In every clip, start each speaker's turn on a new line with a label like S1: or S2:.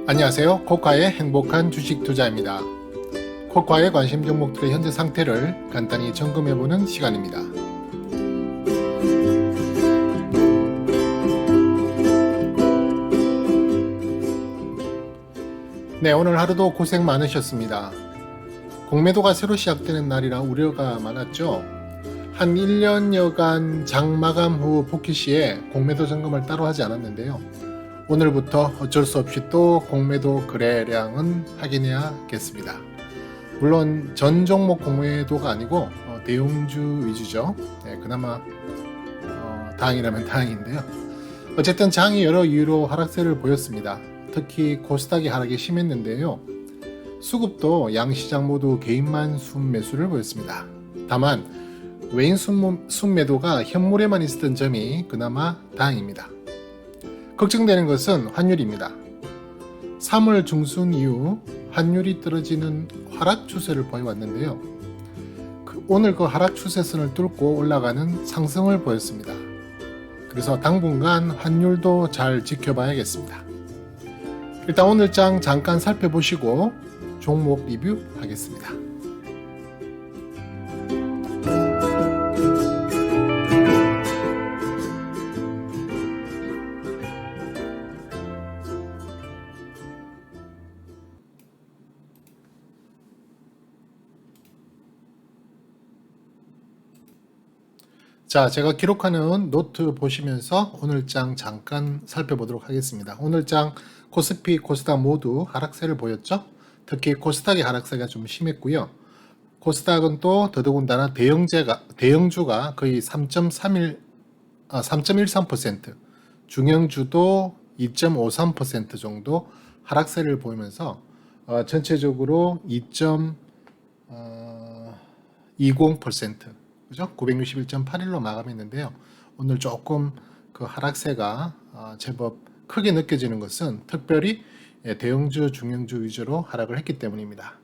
S1: 안녕하세요. 코카의 행복한 주식 투자입니다. 코카의 관심 종목들의 현재 상태를 간단히 점검해보는 시간입니다. 네, 오늘 하루도 고생 많으셨습니다. 공매도가 새로 시작되는 날이라 우려가 많았죠. 한 1년여간 장마감 후 복귀 시에 공매도 점검을 따로 하지 않았는데요. 오늘부터 어쩔 수 없이 또 공매도 거래량은 확인해야겠습니다. 물론 전 종목 공매도가 아니고 대형주 위주죠. 네, 그나마 다행이라면 다행인데요. 어쨌든 장이 여러 이유로 하락세를 보였습니다. 특히 코스닥이 하락이 심했는데요. 수급도 양시장 모두 개인만 순매수를 보였습니다. 다만 외인 순매도가 현물에만 있었던 점이 그나마 다행입니다. 걱정되는 것은 환율입니다. 3월 중순 이후 환율이 떨어지는 하락 추세를 보여왔는데요. 오늘 그 하락 추세선을 뚫고 올라가는 상승을 보였습니다. 그래서 당분간 환율도 잘 지켜봐야겠습니다. 일단 오늘 장 잠깐 살펴보시고 종목 리뷰하겠습니다. 자, 제가 기록하는 노트 보시면서 오늘 장 잠깐 살펴보도록 하겠습니다. 오늘 장 코스피, 코스닥 모두 하락세를 보였죠? 특히 코스닥의 하락세가 좀 심했고요. 코스닥은 또 더더군다나 대형주가 거의 3.13%, 중형주도 2.53% 정도 하락세를 보이면서 전체적으로 2.20%, 그죠? 961.81로 마감했는데요. 오늘 조금 그 하락세가 제법 크게 느껴지는 것은 특별히 대형주, 중형주 위주로 하락을 했기 때문입니다.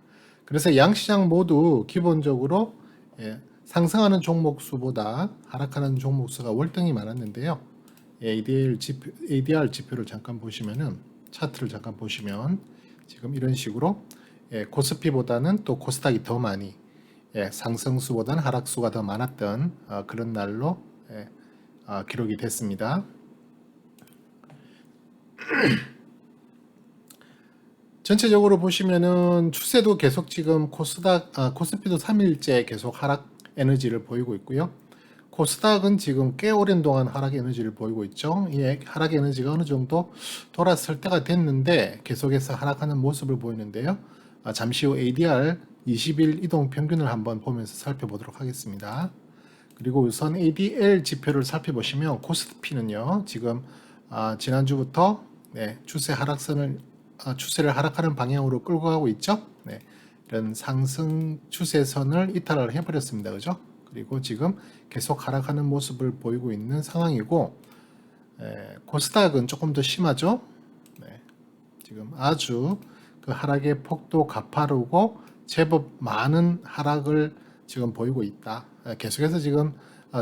S1: 그래서 양시장 모두 기본적으로 상승하는 종목 수보다 하락하는 종목 수가 월등히 많았는데요. ADR 지표를 잠깐 보시면은, 차트를 잠깐 보시면 지금 이런 식으로 코스피보다는 또 코스닥이 더 많이, 상승수보다는 하락수가 더 많았던 그런 날로 기록이 됐습니다. 전체적으로 보시면은 추세도 계속 지금 코스피도 3일째 계속 하락 에너지를 보이고 있고요. 코스닥은 지금 꽤 오랜 동안 하락 에너지를 보이고 있죠. 이 하락 에너지가 어느 정도 돌아설 때가 됐는데 계속해서 하락하는 모습을 보이는데요. 잠시 후 ADR 20일 이동 평균을 한번 보면서 살펴보도록 하겠습니다. 그리고 우선 ADL 지표를 살펴보시면 코스피는요, 지금 지난주부터 추세를 하락하는 방향으로 끌고 가고 있죠. 이런 상승 추세선을 이탈을 해버렸습니다. 그죠? 그리고 지금 계속 하락하는 모습을 보이고 있는 상황이고, 코스닥은 조금 더 심하죠. 지금 아주 그 하락의 폭도 가파르고 제법 많은 하락을 지금 보이고 있다. 계속해서 지금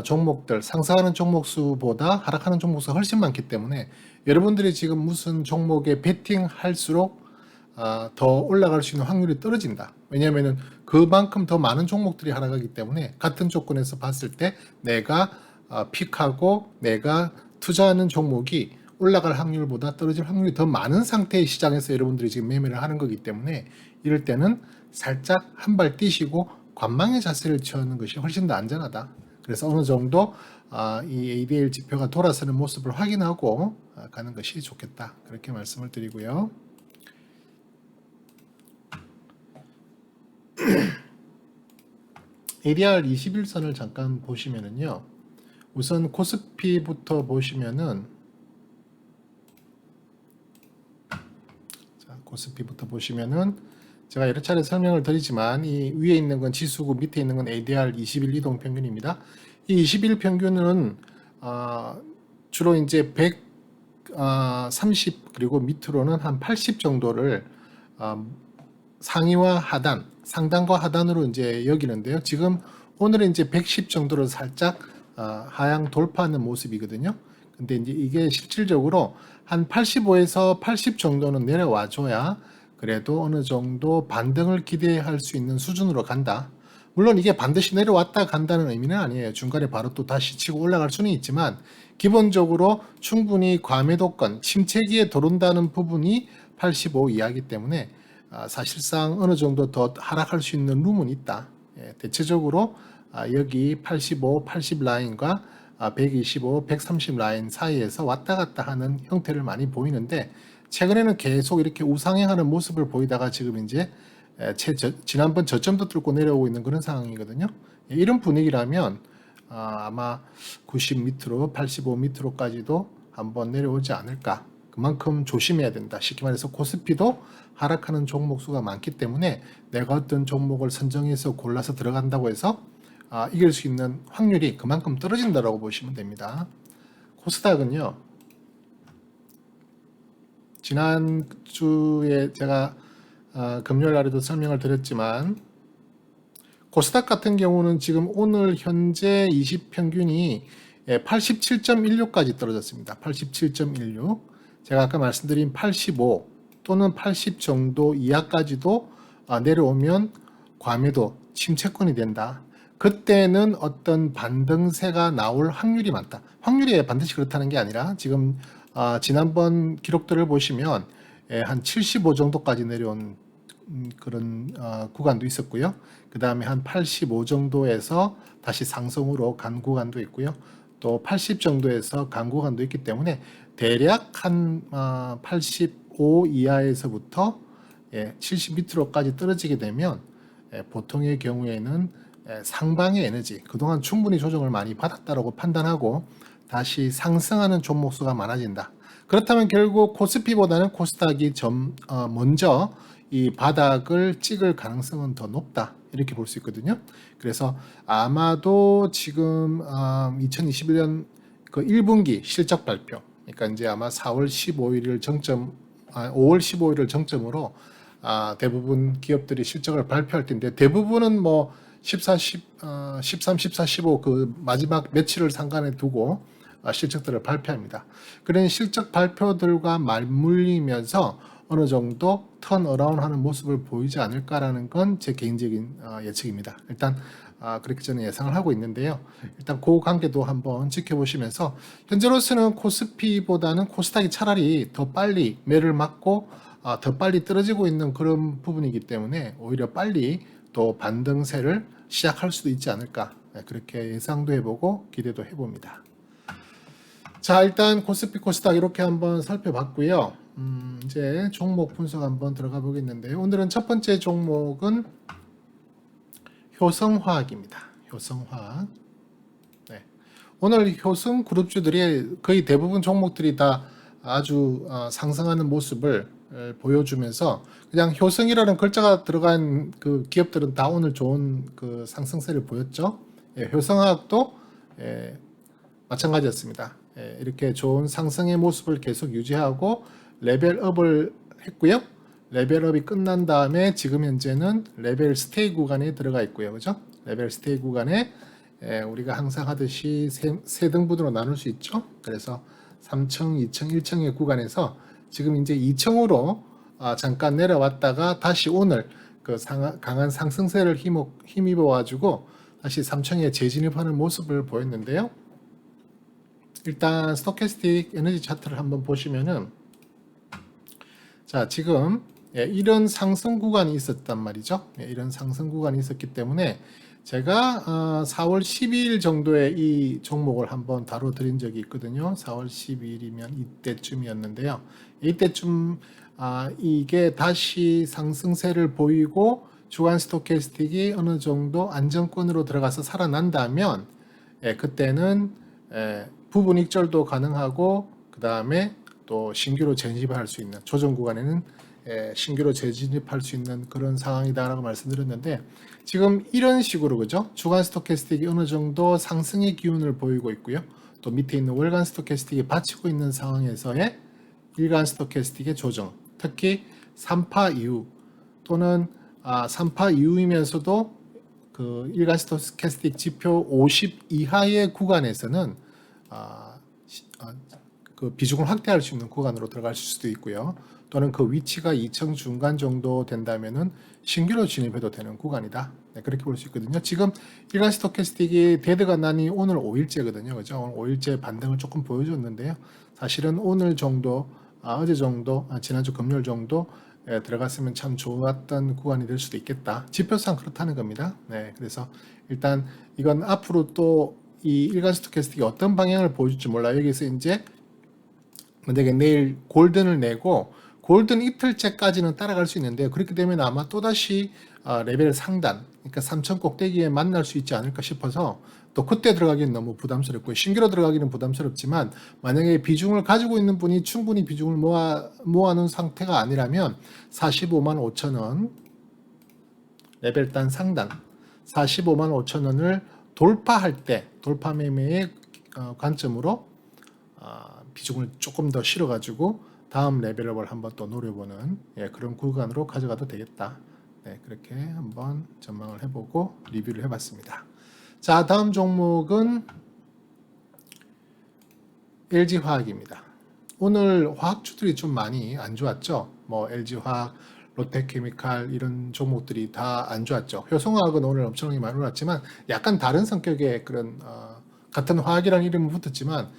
S1: 종목들, 상승하는 종목 수보다 하락하는 종목 수가 훨씬 많기 때문에 여러분들이 지금 무슨 종목에 베팅할수록 더 올라갈 수 있는 확률이 떨어진다. 왜냐하면 그만큼 더 많은 종목들이 하락하기 때문에 같은 조건에서 봤을 때 내가 픽하고 내가 투자하는 종목이 올라갈 확률보다 떨어질 확률이 더 많은 상태의 시장에서 여러분들이 지금 매매를 하는 거기 때문에 이럴 때는 살짝 한 발 뛰시고 관망의 자세를 취하는 것이 훨씬 더 안전하다. 그래서 어느 정도 이 ADL 지표가 돌아서는 모습을 확인하고 가는 것이 좋겠다. 그렇게 말씀을 드리고요. ADR 21선을 잠깐 보시면은요. 우선 코스피부터 보시면은, 제가 여러 차례 설명을 드리지만 이 위에 있는 건 지수고 밑에 있는 건 ADR 20일 이동 평균입니다. 이 20일 평균은 주로 이제 130 그리고 밑으로는 한 80 정도를 상위와 하단, 상단과 하단으로 이제 여기는데요. 지금 오늘은 이제 110 정도로 살짝 하향 돌파하는 모습이거든요. 근데 이제 이게 실질적으로 한 85에서 80 정도는 내려와 줘야 그래도 어느 정도 반등을 기대할 수 있는 수준으로 간다. 물론 이게 반드시 내려왔다 간다는 의미는 아니에요. 중간에 바로 또 다시 치고 올라갈 수는 있지만 기본적으로 충분히 과매도권, 침체기에 들어온다는 부분이 85 이하이기 때문에 사실상 어느 정도 더 하락할 수 있는 룸은 있다. 대체적으로 여기 85, 80 라인과 125, 130 라인 사이에서 왔다 갔다 하는 형태를 많이 보이는데 최근에는 계속 이렇게 우상향하는 모습을 보이다가 지금 이제 지난번 저점도 뚫고 내려오고 있는 그런 상황이거든요. 이런 분위기라면 아마 90 밑으로 85 밑으로까지도 한번 내려오지 않을까. 그만큼 조심해야 된다. 쉽게 말해서 코스피도 하락하는 종목 수가 많기 때문에 내가 어떤 종목을 선정해서 골라서 들어간다고 해서 이길 수 있는 확률이 그만큼 떨어진다고 보시면 됩니다. 코스닥은요. 지난주에 제가 금요일 날에도 설명을 드렸지만 코스닥 같은 경우는 지금 오늘 현재 20평균이 87.16까지 떨어졌습니다. 87.16. 제가 아까 말씀드린 85 또는 80 정도 이하까지도 내려오면 과매도 침체권이 된다. 그때는 어떤 반등세가 나올 확률이 많다. 확률이 반드시 그렇다는 게 아니라 지금 지난번 기록들을 보시면 한 75 정도까지 내려온 그런 구간도 있었고요. 그 다음에 한 85 정도에서 다시 상승으로 간 구간도 있고요. 또 80 정도에서 간 구간도 있기 때문에 대략 한 85 이하에서부터 70 밑으로까지 떨어지게 되면 보통의 경우에는 상방의 에너지, 그동안 충분히 조정을 많이 받았다고 판단하고 다시 상승하는 종목수가 많아진다. 그렇다면 결국 코스피보다는 코스닥이 먼저 이 바닥을 찍을 가능성은 더 높다. 이렇게 볼 수 있거든요. 그래서 아마도 지금 2021년 그 1분기 실적 발표, 그러니까 이제 아마 4월 15일을 5월 15일을 정점으로 대부분 기업들이 실적을 발표할 텐데 대부분은 뭐 13, 14, 15 그 마지막 며칠을 상관에 두고 실적들을 발표합니다. 그런 실적 발표들과 맞물리면서 어느 정도 턴어라운드 하는 모습을 보이지 않을까라는 건 제 개인적인 예측입니다. 일단 그렇게 저는 예상을 하고 있는데요. 일단 그 관계도 한번 지켜보시면서 현재로서는 코스피보다는 코스닥이 차라리 더 빨리 매를 맞고 더 빨리 떨어지고 있는 그런 부분이기 때문에 오히려 빨리 또 반등세를 시작할 수도 있지 않을까, 그렇게 예상도 해보고 기대도 해봅니다. 자, 일단 코스피 코스닥 이렇게 한번 살펴봤고요. 이제 종목 분석 한번 들어가 보겠는데요. 오늘은 첫 번째 종목은 효성화학입니다. 효성화학. 네. 오늘 효성 그룹주들이 거의 대부분 종목들이 다 아주 상승하는 모습을 보여주면서 그냥 효성이라는 글자가 들어간 그 기업들은 다 오늘 좋은 그 상승세를 보였죠. 효성화학도 마찬가지였습니다. 이렇게 좋은 상승의 모습을 계속 유지하고 레벨업을 했고요. 레벨업이 끝난 다음에 지금 현재는 레벨 스테이 구간에 들어가 있고요. 그죠? 레벨 스테이 구간에 우리가 항상 하듯이 세 등분으로 나눌 수 있죠. 그래서 3층, 2층, 1층의 구간에서 지금 이제 2층으로 잠깐 내려왔다가 다시 오늘 그 강한 상승세를 힘입어 가지고 다시 3층에 재진입하는 모습을 보였는데요. 일단 스토캐스틱 에너지 차트를 한번 보시면은 자, 지금 이런 상승 구간이 있었단 말이죠. 이런 상승 구간이 있었기 때문에 제가 4월 12일 정도에 이 종목을 한번 다뤄드린 적이 있거든요. 4월 12일이면 이때쯤이었는데요. 이때쯤 이게 다시 상승세를 보이고 주간 스토캐스틱이 어느 정도 안정권으로 들어가서 살아난다면 그때는 부분 익절도 가능하고 그 다음에 또 신규로 재진입할 수 있는 조정 구간에는 신규로 재진입할 수 있는 그런 상황이다라고 말씀드렸는데 지금 이런 식으로 그죠? 주간 스토캐스틱이 어느 정도 상승의 기운을 보이고 있고요. 또 밑에 있는 월간 스토캐스틱이 받치고 있는 상황에서의 일간 스토캐스틱의 조정, 특히 3파 이후 또는 3파 이후이면서도 그 일간 스토캐스틱 지표 50 이하의 구간에서는 그 비중을 확대할 수 있는 구간으로 들어가실 수도 있고요. 또는 그 위치가 2층 중간 정도 된다면은 신규로 진입해도 되는 구간이다. 네, 그렇게 볼 수 있거든요. 지금 일간 스토캐스틱이 데드가 난이 오늘 5일째거든요. 그죠? 오늘 5일째 반등을 조금 보여줬는데요. 사실은 오늘 정도, 어제 정도, 지난주 금요일 정도 들어갔으면 참 좋았던 구간이 될 수도 있겠다. 지표상 그렇다는 겁니다. 네, 그래서 일단 이건 앞으로 또 이 일간 스토캐스틱이 어떤 방향을 보여줄지 몰라요. 여기서 이제 만약에 내일 골든을 내고 골든 이틀째까지는 따라갈 수 있는데요. 그렇게 되면 아마 또다시 레벨 상단, 그러니까 3천 꼭대기에 만날 수 있지 않을까 싶어서 또 그때 들어가기는 너무 부담스럽고요. 신규로 들어가기는 부담스럽지만 만약에 비중을 가지고 있는 분이 충분히 비중을 모아놓은 상태가 아니라면 45만 5천 원 레벨단 상단 45만 5천 원을 돌파할 때 돌파 매매의 관점으로 비중을 조금 더 실어가지고 다음 레벨업을 한번 또 노려보는 그런 구간으로 가져가도 되겠다. 네, 그렇게 한번 전망을 해보고 리뷰를 해봤습니다. 자, 다음 종목은 LG화학입니다. 오늘 화학주들이 좀 많이 안 좋았죠. 뭐 LG화학, 롯데케미칼 이런 종목들이 다 안 좋았죠. 효성화학은 오늘 엄청나게 많이 올랐지만 약간 다른 성격의 그런 같은 화학이라는 이름은 붙었지만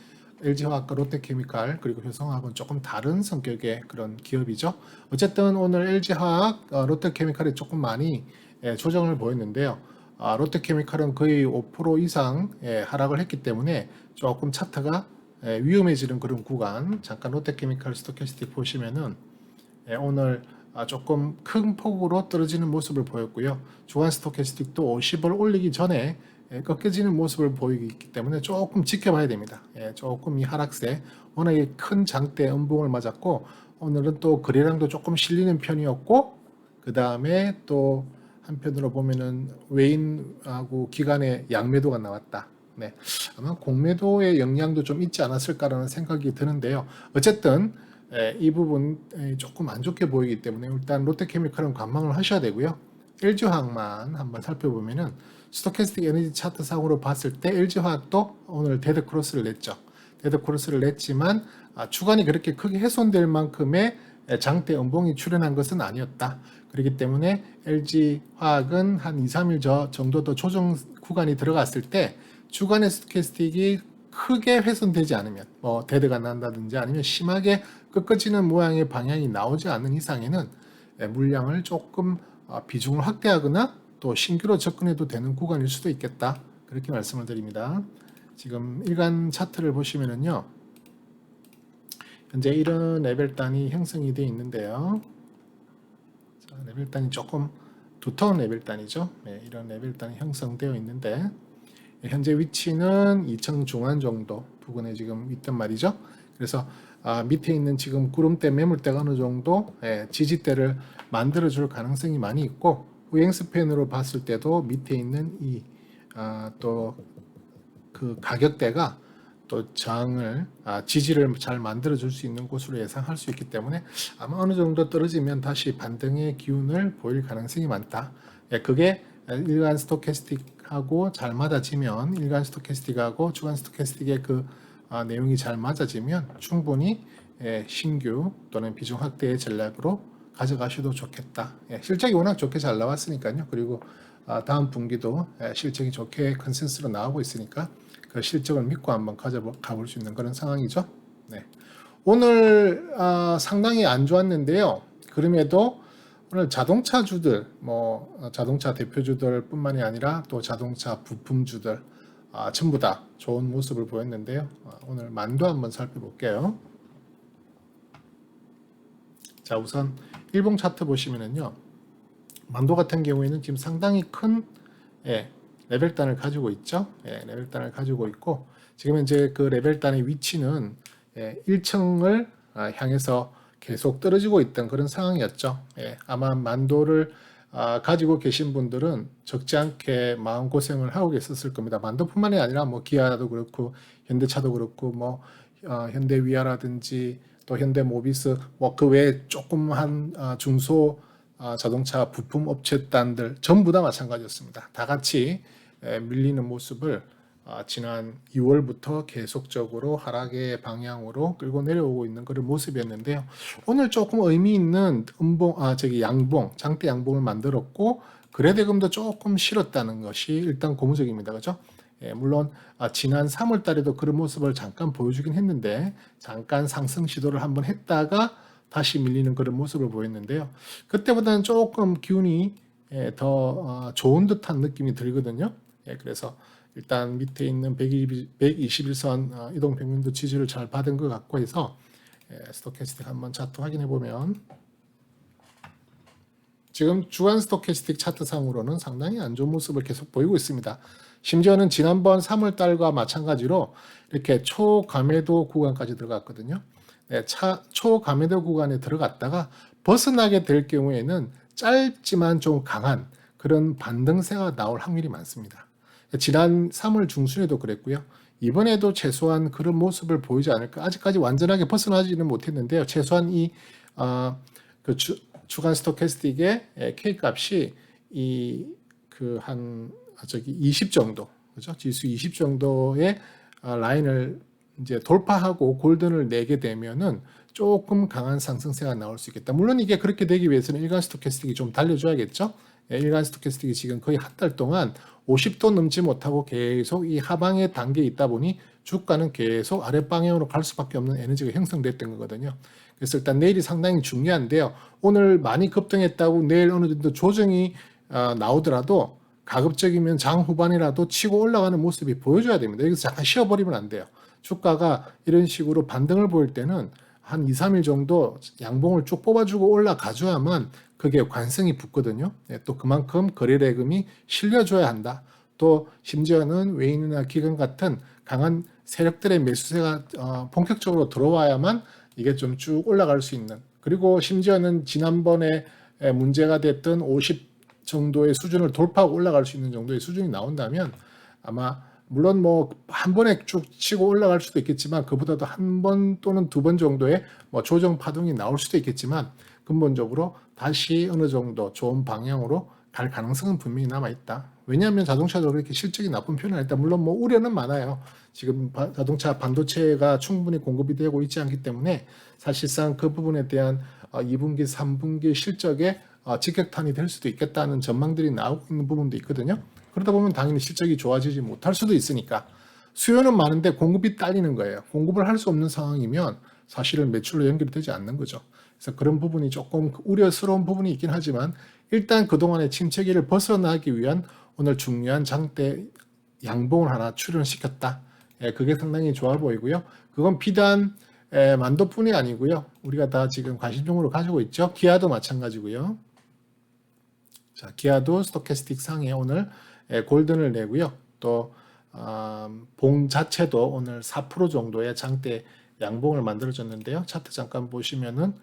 S1: LG화학과 롯데케미칼 그리고 효성화학은 조금 다른 성격의 그런 기업이죠. 어쨌든 오늘 LG화학, 롯데케미칼이 조금 많이 조정을 보였는데요. 롯데케미칼은 거의 5% 이상 하락을 했기 때문에 조금 차트가 위험해지는 그런 구간. 잠깐 롯데케미칼 스토캐스틱 보시면은 오늘 조금 큰 폭으로 떨어지는 모습을 보였고요. 주간 스토캐스틱도 50을 올리기 전에 꺾여지는 모습을 보이기 때문에 조금 지켜봐야 됩니다. 조금 이 하락세 워낙에 큰 장대 음봉을 맞았고 오늘은 또 거래량도 조금 실리는 편이었고 그 다음에 또 한편으로 보면은 외인하고 기관의 양매도가 나왔다. 네, 아마 공매도의 영향도 좀 있지 않았을까라는 생각이 드는데요. 어쨌든 이 부분 조금 안 좋게 보이기 때문에 일단 롯데케미칼은 관망을 하셔야 되고요. LG화학만 한번 살펴보면은 스토캐스틱 에너지 차트상으로 봤을 때 LG화학도 오늘 데드 크로스를 냈죠. 데드 크로스를 냈지만 주간이 그렇게 크게 훼손될 만큼의 장대 음봉이 출현한 것은 아니었다. 그렇기 때문에 LG화학은 한 2, 3일 정도 더 조정 구간이 들어갔을 때 주간의 스토캐스틱이 크게 훼손되지 않으면 뭐 데드가 난다든지 아니면 심하게 꺾어지는 모양의 방향이 나오지 않는 이상에는 물량을 조금 비중을 확대하거나 또 신규로 접근해도 되는 구간일 수도 있겠다. 그렇게 말씀을 드립니다. 지금 일간 차트를 보시면은요. 현재 이런 레벨단이 형성이 되어 있는데요. 자, 레벨단이 조금 두터운 레벨단이죠. 네, 이런 레벨단이 형성되어 있는데 현재 위치는 2층 중간 정도 부근에 지금 있단 말이죠. 그래서 밑에 있는 지금 구름대 매물대가 어느 정도 지지대를 만들어줄 가능성이 많이 있고 후행 스팬으로 봤을 때도 밑에 있는 이 또 그 가격대가 또 저항을 지지를 잘 만들어줄 수 있는 곳으로 예상할 수 있기 때문에 아마 어느 정도 떨어지면 다시 반등의 기운을 보일 가능성이 많다. 그게 일간 스토캐스틱하고 잘 맞아지면 일간 스토캐스틱하고 주간 스토캐스틱의 그 내용이 잘 맞아지면 충분히 신규 또는 비중 확대의 전략으로 가져가셔도 좋겠다. 실적이 워낙 좋게 잘 나왔으니까요. 그리고 다음 분기도 실적이 좋게 컨센서스로 나오고 있으니까 그 실적을 믿고 한번 가볼 수 있는 그런 상황이죠. 네. 오늘 상당히 안 좋았는데요. 그럼에도 오늘 자동차주들, 뭐 자동차 대표주들 뿐만이 아니라 또 자동차 부품주들 전부 다 좋은 모습을 보였는데요. 오늘 만도 한번 살펴볼게요. 자, 우선 일봉 차트 보시면은요. 만도 같은 경우에는 지금 상당히 큰 레벨단을 가지고 있죠. 레벨단을 가지고 있고 지금 이제 그 레벨단의 위치는 1층을 향해서 계속 떨어지고 있던 그런 상황이었죠. 아마 만도를 가지고 계신 분들은 적지 않게 마음고생을 하고 계셨을 겁니다. 만도뿐만이 아니라 뭐 기아도 그렇고 현대차도 그렇고 뭐 현대위아라든지 또 현대모비스 뭐 그 외에 조그만 중소 자동차 부품 업체단들 전부 다 마찬가지였습니다. 다 같이 밀리는 모습을 지난 2월부터 계속적으로 하락의 방향으로 끌고 내려오고 있는 그런 모습이었는데요. 오늘 조금 의미 있는 양봉, 장대 양봉을 만들었고 거래대금도 조금 실었다는 것이 일단 고무적입니다. 그죠? 예, 물론 지난 3월 달에도 그런 모습을 잠깐 보여주긴 했는데 잠깐 상승 시도를 한번 했다가 다시 밀리는 그런 모습을 보였는데요. 그때보다는 조금 기운이 더 좋은 듯한 느낌이 들거든요. 예, 그래서 일단 밑에 있는 121선 이동평균도 지지를 잘 받은 것 같고 해서 스토캐스틱 한번 차트 확인해 보면 지금 주간 스토캐스틱 차트상으로는 상당히 안 좋은 모습을 계속 보이고 있습니다. 심지어는 지난번 3월 달과 마찬가지로 이렇게 초감해도 구간까지 들어갔거든요. 네, 초감해도 구간에 들어갔다가 벗어나게 될 경우에는 짧지만 좀 강한 그런 반등세가 나올 확률이 많습니다. 지난 3월 중순에도 그랬고요. 이번에도 최소한 그런 모습을 보이지 않을까. 아직까지 완전하게 벗어나지는 못했는데요. 최소한 그 주간 스토캐스틱의 K 값이 한 20 정도, 그죠? 지수 20 정도의 라인을 이제 돌파하고 골든을 내게 되면은 조금 강한 상승세가 나올 수 있겠다. 물론 이게 그렇게 되기 위해서는 일간 스토캐스틱이 좀 달려줘야겠죠. 일간 스토캐스틱이 지금 거의 한 달 동안 50도 넘지 못하고 계속 이 하방의 단계에 있다 보니 주가는 계속 아랫방향으로 갈 수밖에 없는 에너지가 형성됐던 거거든요. 그래서 일단 내일이 상당히 중요한데요. 오늘 많이 급등했다고 내일 어느 정도 조정이 나오더라도 가급적이면 장 후반이라도 치고 올라가는 모습이 보여줘야 됩니다. 여기서 잠깐 쉬어버리면 안 돼요. 주가가 이런 식으로 반등을 보일 때는 한 2, 3일 정도 양봉을 쭉 뽑아주고 올라가줘야만 그게 관성이 붙거든요. 또 그만큼 거래대금이 실려줘야 한다. 또 심지어는 외인이나 기관 같은 강한 세력들의 매수세가 본격적으로 들어와야만 이게 좀 쭉 올라갈 수 있는, 그리고 심지어는 지난번에 문제가 됐던 50 정도의 수준을 돌파하고 올라갈 수 있는 정도의 수준이 나온다면 아마 물론 뭐 한 번에 쭉 치고 올라갈 수도 있겠지만 그보다도 한 번 또는 두 번 정도의 뭐 조정 파동이 나올 수도 있겠지만 근본적으로 다시 어느 정도 좋은 방향으로 갈 가능성은 분명히 남아 있다. 왜냐하면 자동차도 그렇게 실적이 나쁜 편은 아니다. 물론 뭐 우려는 많아요. 지금 자동차 반도체가 충분히 공급이 되고 있지 않기 때문에 사실상 그 부분에 대한 2분기, 3분기 실적에 직격탄이 될 수도 있겠다는 전망들이 나오고 있는 부분도 있거든요. 그러다 보면 당연히 실적이 좋아지지 못할 수도 있으니까 수요는 많은데 공급이 딸리는 거예요. 공급을 할 수 없는 상황이면 사실은 매출로 연결이 되지 않는 거죠. 그래서 그런 부분이 조금 우려스러운 부분이 있긴 하지만 일단 그동안의 침체기를 벗어나기 위한 오늘 중요한 장대 양봉을 하나 출현시켰다. 그게 상당히 좋아 보이고요. 그건 비단 만도뿐이 아니고요. 우리가 다 지금 관심종으로 가지고 있죠. 기아도 마찬가지고요. 자, 기아도 스토캐스틱 상에 오늘 골든을 내고요. 또 봉 자체도 오늘 4% 정도의 장대 양봉을 만들어줬는데요. 차트 잠깐 보시면은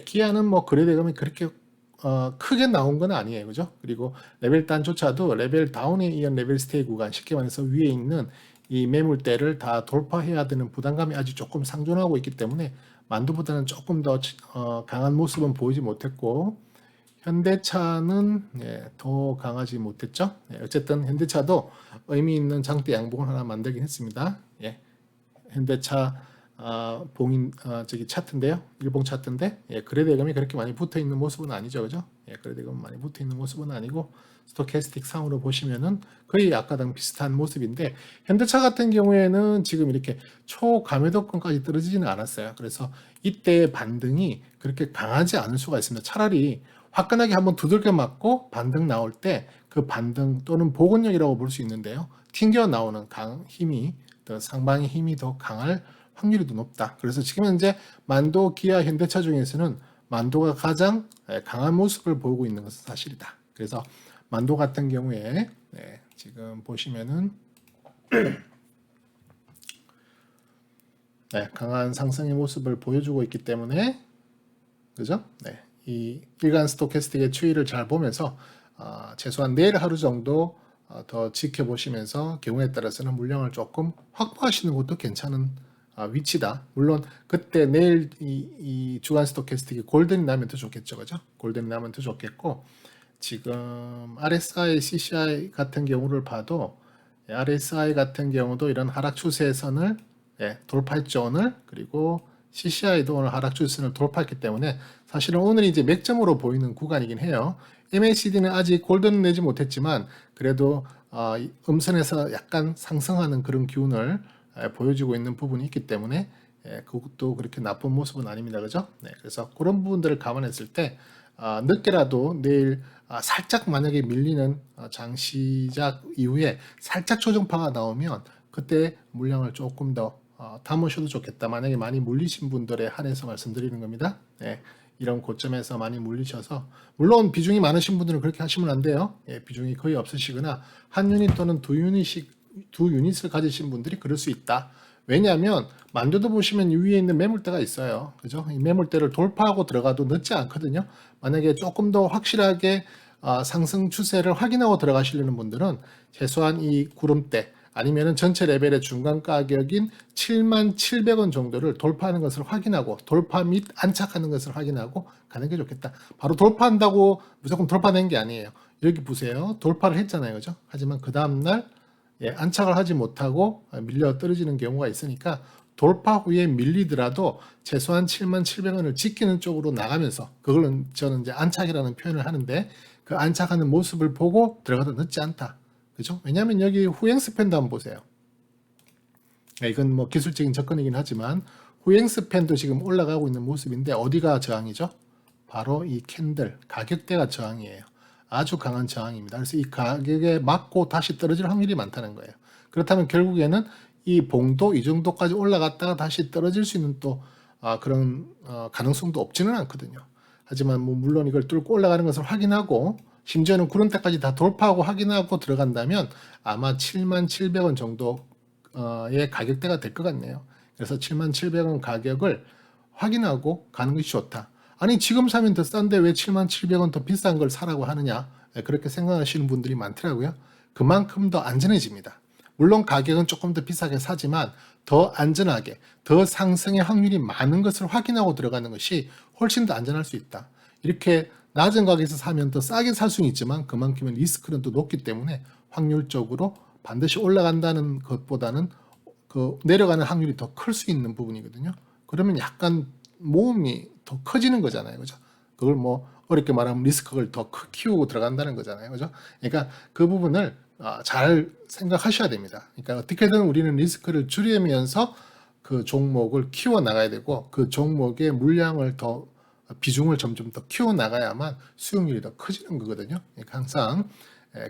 S1: 기아는 뭐 거래대금이 그렇게 크게 나온 건 아니에요. 그죠? 그리고 레벨 단조차도 레벨 다운에 이은 레벨 스테이 구간, 쉽게 말해서 위에 있는 이 매물대를 다 돌파해야 되는 부담감이 아직 조금 상존하고 있기 때문에 만두보다는 조금 더 강한 모습은 보이지 못했고 현대차는 더 강하지 못했죠. 어쨌든 현대차도 의미 있는 장대 양봉을 하나 만들긴 했습니다. 현대차 봉인 차트인데요. 일봉 차트인데 거래대금이 그렇게 많이 붙어 있는 모습은 아니죠, 그죠? 거래대금 많이 붙어 있는 모습은 아니고 스토캐스틱 상으로 보시면은 거의 아까랑 비슷한 모습인데 현대차 같은 경우에는 지금 이렇게 초감해도권까지 떨어지지는 않았어요. 그래서 이때의 반등이 그렇게 강하지 않을 수가 있습니다. 차라리 화끈하게 한번 두들겨 맞고 반등 나올 때 그 반등 또는 복원력이라고 볼 수 있는데요. 튕겨 나오는 힘이 더 상방의 힘이 더 강할 확률이 더 높다. 그래서 지금 현재 만도, 기아, 현대차 중에서는 만도가 가장 강한 모습을 보이고 있는 것은 사실이다. 그래서 만도 같은 경우에 지금 보시면은 강한 상승의 모습을 보여주고 있기 때문에 그죠? 이 일간 스토캐스틱의 추이를 잘 보면서 최소한 내일 하루 정도 더 지켜보시면서 경우에 따라서는 물량을 조금 확보하시는 것도 괜찮은 위치다. 물론 그때 내일 이 주간 스토캐스틱이 골든이 나면 더 좋겠죠, 그죠? 골든이 나면 더 좋겠고 지금 RSI, CCI 같은 경우를 봐도 RSI 같은 경우도 이런 하락 추세선을 돌파했죠 오늘. 그리고 CCI도 오늘 하락 추세선을 돌파했기 때문에 사실은 오늘이 이제 맥점으로 보이는 구간이긴 해요. MACD는 아직 골든 내지 못했지만 그래도 음선에서 약간 상승하는 그런 기운을 보여주고 있는 부분이 있기 때문에 그것도 그렇게 나쁜 모습은 아닙니다. 그죠? 네, 그래서 그런 부분들을 감안했을 때 늦게라도 내일 살짝 만약에 밀리는 장 시작 이후에 살짝 조정파가 나오면 그때 물량을 조금 더 담으셔도 좋겠다. 만약에 많이 물리신 분들에 한해서 말씀드리는 겁니다. 네, 이런 고점에서 많이 물리셔서 물론 비중이 많으신 분들은 그렇게 하시면 안 돼요. 비중이 거의 없으시거나 한 유닛 또는 두 유닛을 가지신 분들이 그럴 수 있다. 왜냐하면 만두도 보시면 위에 있는 매물대가 있어요. 그죠? 이 매물대를 돌파하고 들어가도 늦지 않거든요. 만약에 조금 더 확실하게 상승 추세를 확인하고 들어가시려는 분들은 최소한 이 구름대 아니면 전체 레벨의 중간 가격인 77,000원 정도를 돌파하는 것을 확인하고 돌파 및 안착하는 것을 확인하고 가는 게 좋겠다. 바로 돌파한다고 무조건 돌파된 게 아니에요. 여기 보세요. 돌파를 했잖아요. 그죠? 하지만 그 다음날 안착을 하지 못하고 밀려 떨어지는 경우가 있으니까 돌파 후에 밀리더라도 최소한 77,000원을 지키는 쪽으로 나가면서 그걸 저는 이제 안착이라는 표현을 하는데 그 안착하는 모습을 보고 들어가도 늦지 않다. 그죠? 왜냐하면 여기 후행 스팬도 한번 보세요. 이건 뭐 기술적인 접근이긴 하지만 후행 스팬도 지금 올라가고 있는 모습인데 어디가 저항이죠? 바로 이 캔들 가격대가 저항이에요. 아주 강한 저항입니다. 그래서 이 가격에 맞고 다시 떨어질 확률이 많다는 거예요. 그렇다면 결국에는 이 봉도 이 정도까지 올라갔다가 다시 떨어질 수 있는 또 그런 가능성도 없지는 않거든요. 하지만 뭐 물론 이걸 뚫고 올라가는 것을 확인하고 심지어는 그런 때까지 다 돌파하고 확인하고 들어간다면 아마 77,000원 정도의 가격대가 될 것 같네요. 그래서 77,000원 가격을 확인하고 가는 것이 좋다. 아니 지금 사면 더 싼데 왜 77,000원 더 비싼 걸 사라고 하느냐 그렇게 생각하시는 분들이 많더라고요. 그만큼 더 안전해집니다. 물론 가격은 조금 더 비싸게 사지만 더 안전하게 더 상승의 확률이 많은 것을 확인하고 들어가는 것이 훨씬 더 안전할 수 있다. 이렇게 낮은 가격에서 사면 더 싸게 살 수는 있지만 그만큼의 리스크는 또 높기 때문에 확률적으로 반드시 올라간다는 것보다는 그 내려가는 확률이 더 클 수 있는 부분이거든요. 그러면 약간 모험이 더 커지는 거잖아요. 그죠? 그걸 뭐 어렵게 말하면 리스크를 더 키우고 들어간다는 거잖아요. 그죠? 그러니까 그 부분을 잘 생각하셔야 됩니다. 그러니까 어떻게든 우리는 리스크를 줄이면서 그 종목을 키워 나가야 되고 그 종목의 물량을 더 비중을 점점 더 키워 나가야만 수익률이 더 커지는 거거든요. 그러니까 항상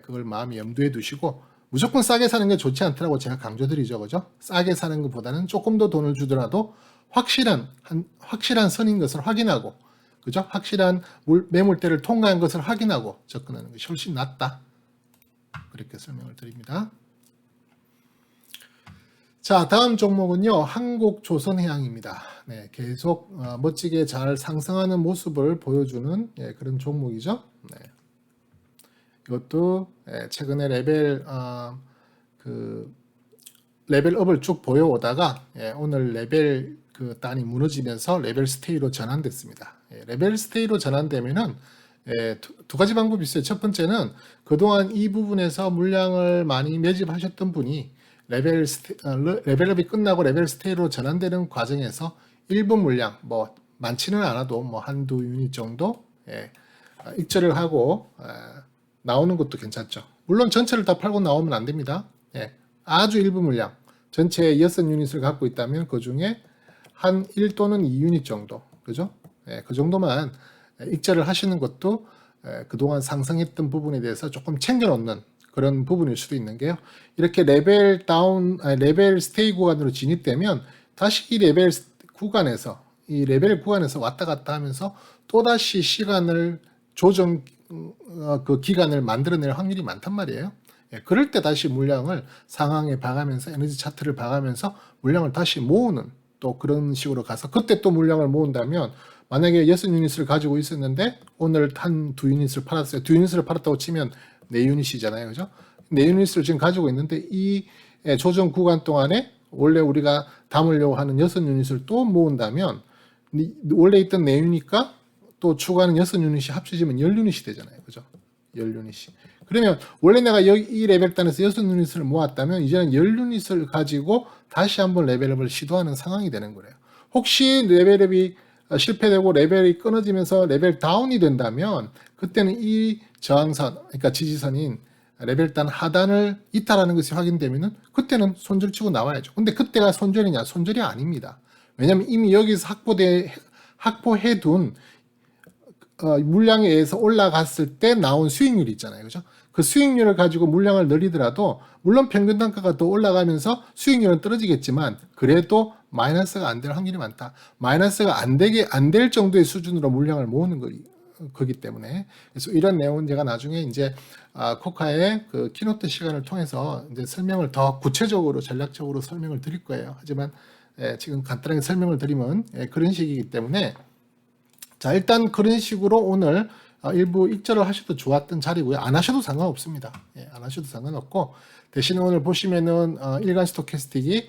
S1: 그걸 마음에 염두에 두시고 무조건 싸게 사는 게 좋지 않다고 제가 강조드리죠. 그죠? 싸게 사는 것보다는 조금 더 돈을 주더라도 확실한 선인 것을 확인하고 그죠? 확실한 매물대를 통과한 것을 확인하고 접근하는 것이 훨씬 낫다. 그렇게 설명을 드립니다. 자, 다음 종목은요. 한국조선해양입니다. 네, 계속 멋지게 잘 상승하는 모습을 보여주는 그런 종목이죠. 네. 이것도 최근에 레벨업을 쭉 보여오다가 오늘 레벨 그 단이 무너지면서 레벨 스테이로 전환됐습니다. 레벨 스테이로 전환되면은 두 가지 방법이 있어요. 첫 번째는 그동안 이 부분에서 물량을 많이 매집하셨던 분이 레벨업이 끝나고 레벨 스테이로 전환되는 과정에서 일부 물량, 뭐 많지는 않아도 뭐 한두 유닛 정도 익절을 하고 나오는 것도 괜찮죠. 물론 전체를 다 팔고 나오면 안 됩니다. 아주 일부 물량, 전체 6유닛을 갖고 있다면 그 중에 한 1 또는 2유닛 정도, 그죠? 그 정도만 익절을 하시는 것도 그동안 상승했던 부분에 대해서 조금 챙겨놓는 그런 부분일 수도 있는 게요. 이렇게 레벨 스테이 구간으로 진입되면 다시 이 레벨 구간에서 왔다 갔다 하면서 또다시 시간을 조정 그 기간을 만들어낼 확률이 많단 말이에요. 그럴 때 다시 물량을 상황에 봐가면서 에너지 차트를 봐가면서 물량을 다시 모으는 또 그런 식으로 가서 그때 또 물량을 모은다면 만약에 6유닛을 가지고 있었는데 오늘 한 2유닛을 팔았어요. 2유닛을 팔았다고 치면 4유닛이잖아요. 그죠? 4유닛을 지금 가지고 있는데 이 조정 구간 동안에 원래 우리가 담으려고 하는 6유닛을 또 모은다면 원래 있던 4유닛과 또 추가하는 6유닛이 합쳐지면 10유닛이 되잖아요. 그죠? 10유닛이. 그러면 원래 내가 여기 이 레벨단에서 6유닛을 모았다면 이제는 10유닛을 가지고 다시 한번 레벨업을 시도하는 상황이 되는 거예요. 혹시 레벨업이 실패되고 레벨이 끊어지면서 레벨 다운이 된다면 그때는 이 저항선, 그러니까 지지선인 레벨단 하단을 이탈하는 것이 확인되면은 그때는 손절치고 나와야죠. 근데 그때가 손절이냐? 손절이 아닙니다. 왜냐하면 이미 여기서 확보해둔 물량에 의해서 올라갔을 때 나온 수익률이 있잖아요. 그죠? 그 수익률을 가지고 물량을 늘리더라도 물론 평균 단가가 더 올라가면서 수익률은 떨어지겠지만 그래도 마이너스가 안 될 확률이 많다. 마이너스가 안 될 정도의 수준으로 물량을 모으는 거기 때문에 그래서 이런 내용은 제가 나중에 이제 코카의 그 키노트 시간을 통해서 이제 설명을 더 구체적으로 전략적으로 설명을 드릴 거예요. 하지만 지금 간단하게 설명을 드리면 그런 식이기 때문에 자, 일단 그런 식으로 오늘 일부 익절을 하셔도 좋았던 자리고요. 안 하셔도 상관없습니다. 안 하셔도 상관없고 대신에 오늘 보시면은 일간 스토캐스틱이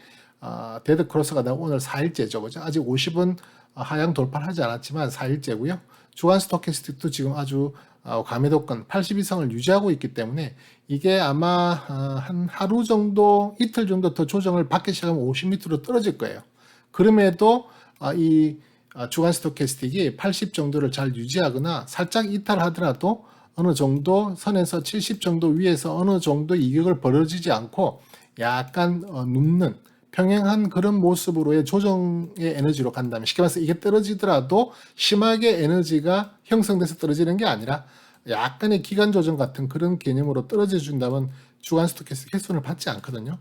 S1: 데드 크로스가 나오고 오늘 4일째죠. 그죠? 아직 50은 하향 돌파를 하지 않았지만 4일째고요. 주간 스토캐스틱도 지금 아주 감매도권 80 이상을 유지하고 있기 때문에 이게 아마 한 하루 정도, 이틀 정도 더 조정을 받기 시작하면 50m로 떨어질 거예요. 그럼에도 이 주간 스토캐스틱이 80 정도를 잘 유지하거나 살짝 이탈하더라도 어느 정도 선에서 70 정도 위에서 어느 정도 이격을 벌어지지 않고 약간 눕는 평행한 그런 모습으로의 조정의 에너지로 간다면 쉽게 말해서 이게 떨어지더라도 심하게 에너지가 형성돼서 떨어지는 게 아니라 약간의 기간 조정 같은 그런 개념으로 떨어져 준다면 주간 스토캐스틱 훼손을 받지 않거든요.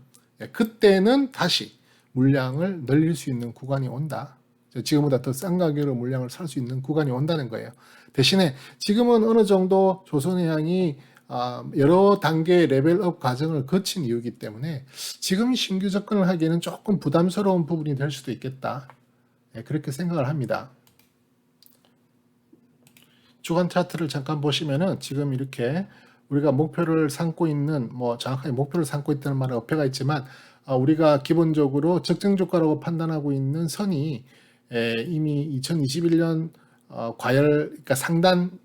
S1: 그때는 다시 물량을 늘릴 수 있는 구간이 온다. 지금보다 더 싼 가격으로 물량을 살 수 있는 구간이 온다는 거예요. 대신에 지금은 어느 정도 조선해양이 여러 단계의 레벨업 과정을 거친 이유이기 때문에 지금 신규 접근을 하기에는 조금 부담스러운 부분이 될 수도 있겠다. 그렇게 생각을 합니다. 주간 차트를 잠깐 보시면은 지금 이렇게 우리가 목표를 삼고 있는 정확하게 목표를 삼고 있다는 말은 어폐가 있지만 우리가 기본적으로 적정 주가라고 판단하고 있는 선이 이미 2021년 과열, 그러니까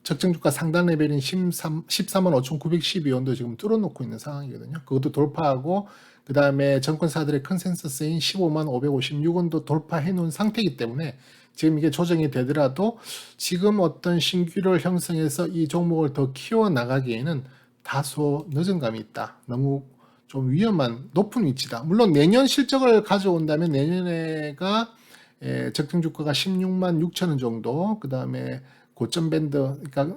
S1: 적정 주가 상단 레벨인 145,912원도 지금 뚫어놓고 있는 상황이거든요. 그것도 돌파하고, 그 다음에 정권사들의 컨센서스인 155,556원도 돌파해 놓은 상태이기 때문에 지금 이게 조정이 되더라도 지금 어떤 신규를 형성해서 이 종목을 더 키워나가기에는 다소 늦은 감이 있다. 너무 좀 위험한 높은 위치다. 물론 내년 실적을 가져온다면 내년에가 적정 주가가 16만 6천 원 정도, 그 다음에 고점 밴드, 그러니까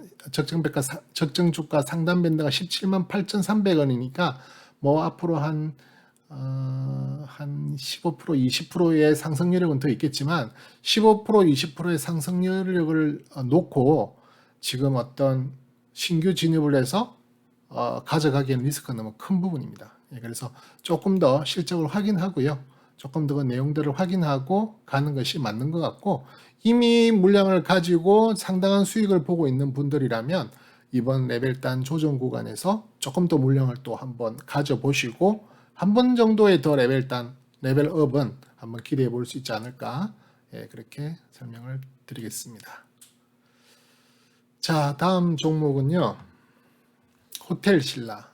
S1: 적정 주가 상단 밴드가 17만 8,300원이니까 앞으로 한 15%, 20%의 상승 여력은 더 있겠지만 15%, 20%의 상승 여력을 놓고 지금 어떤 신규 진입을 해서 가져가기에는 리스크가 너무 큰 부분입니다. 그래서 조금 더 실적을 확인하고요. 조금 더 내용들을 확인하고 가는 것이 맞는 것 같고 이미 물량을 가지고 상당한 수익을 보고 있는 분들이라면 이번 레벨단 조정 구간에서 조금 더 물량을 또 한번 가져보시고 한 번 정도의 더 레벨업은 한번 기대해 볼 수 있지 않을까 그렇게 설명을 드리겠습니다. 자, 다음 종목은요. 호텔 신라.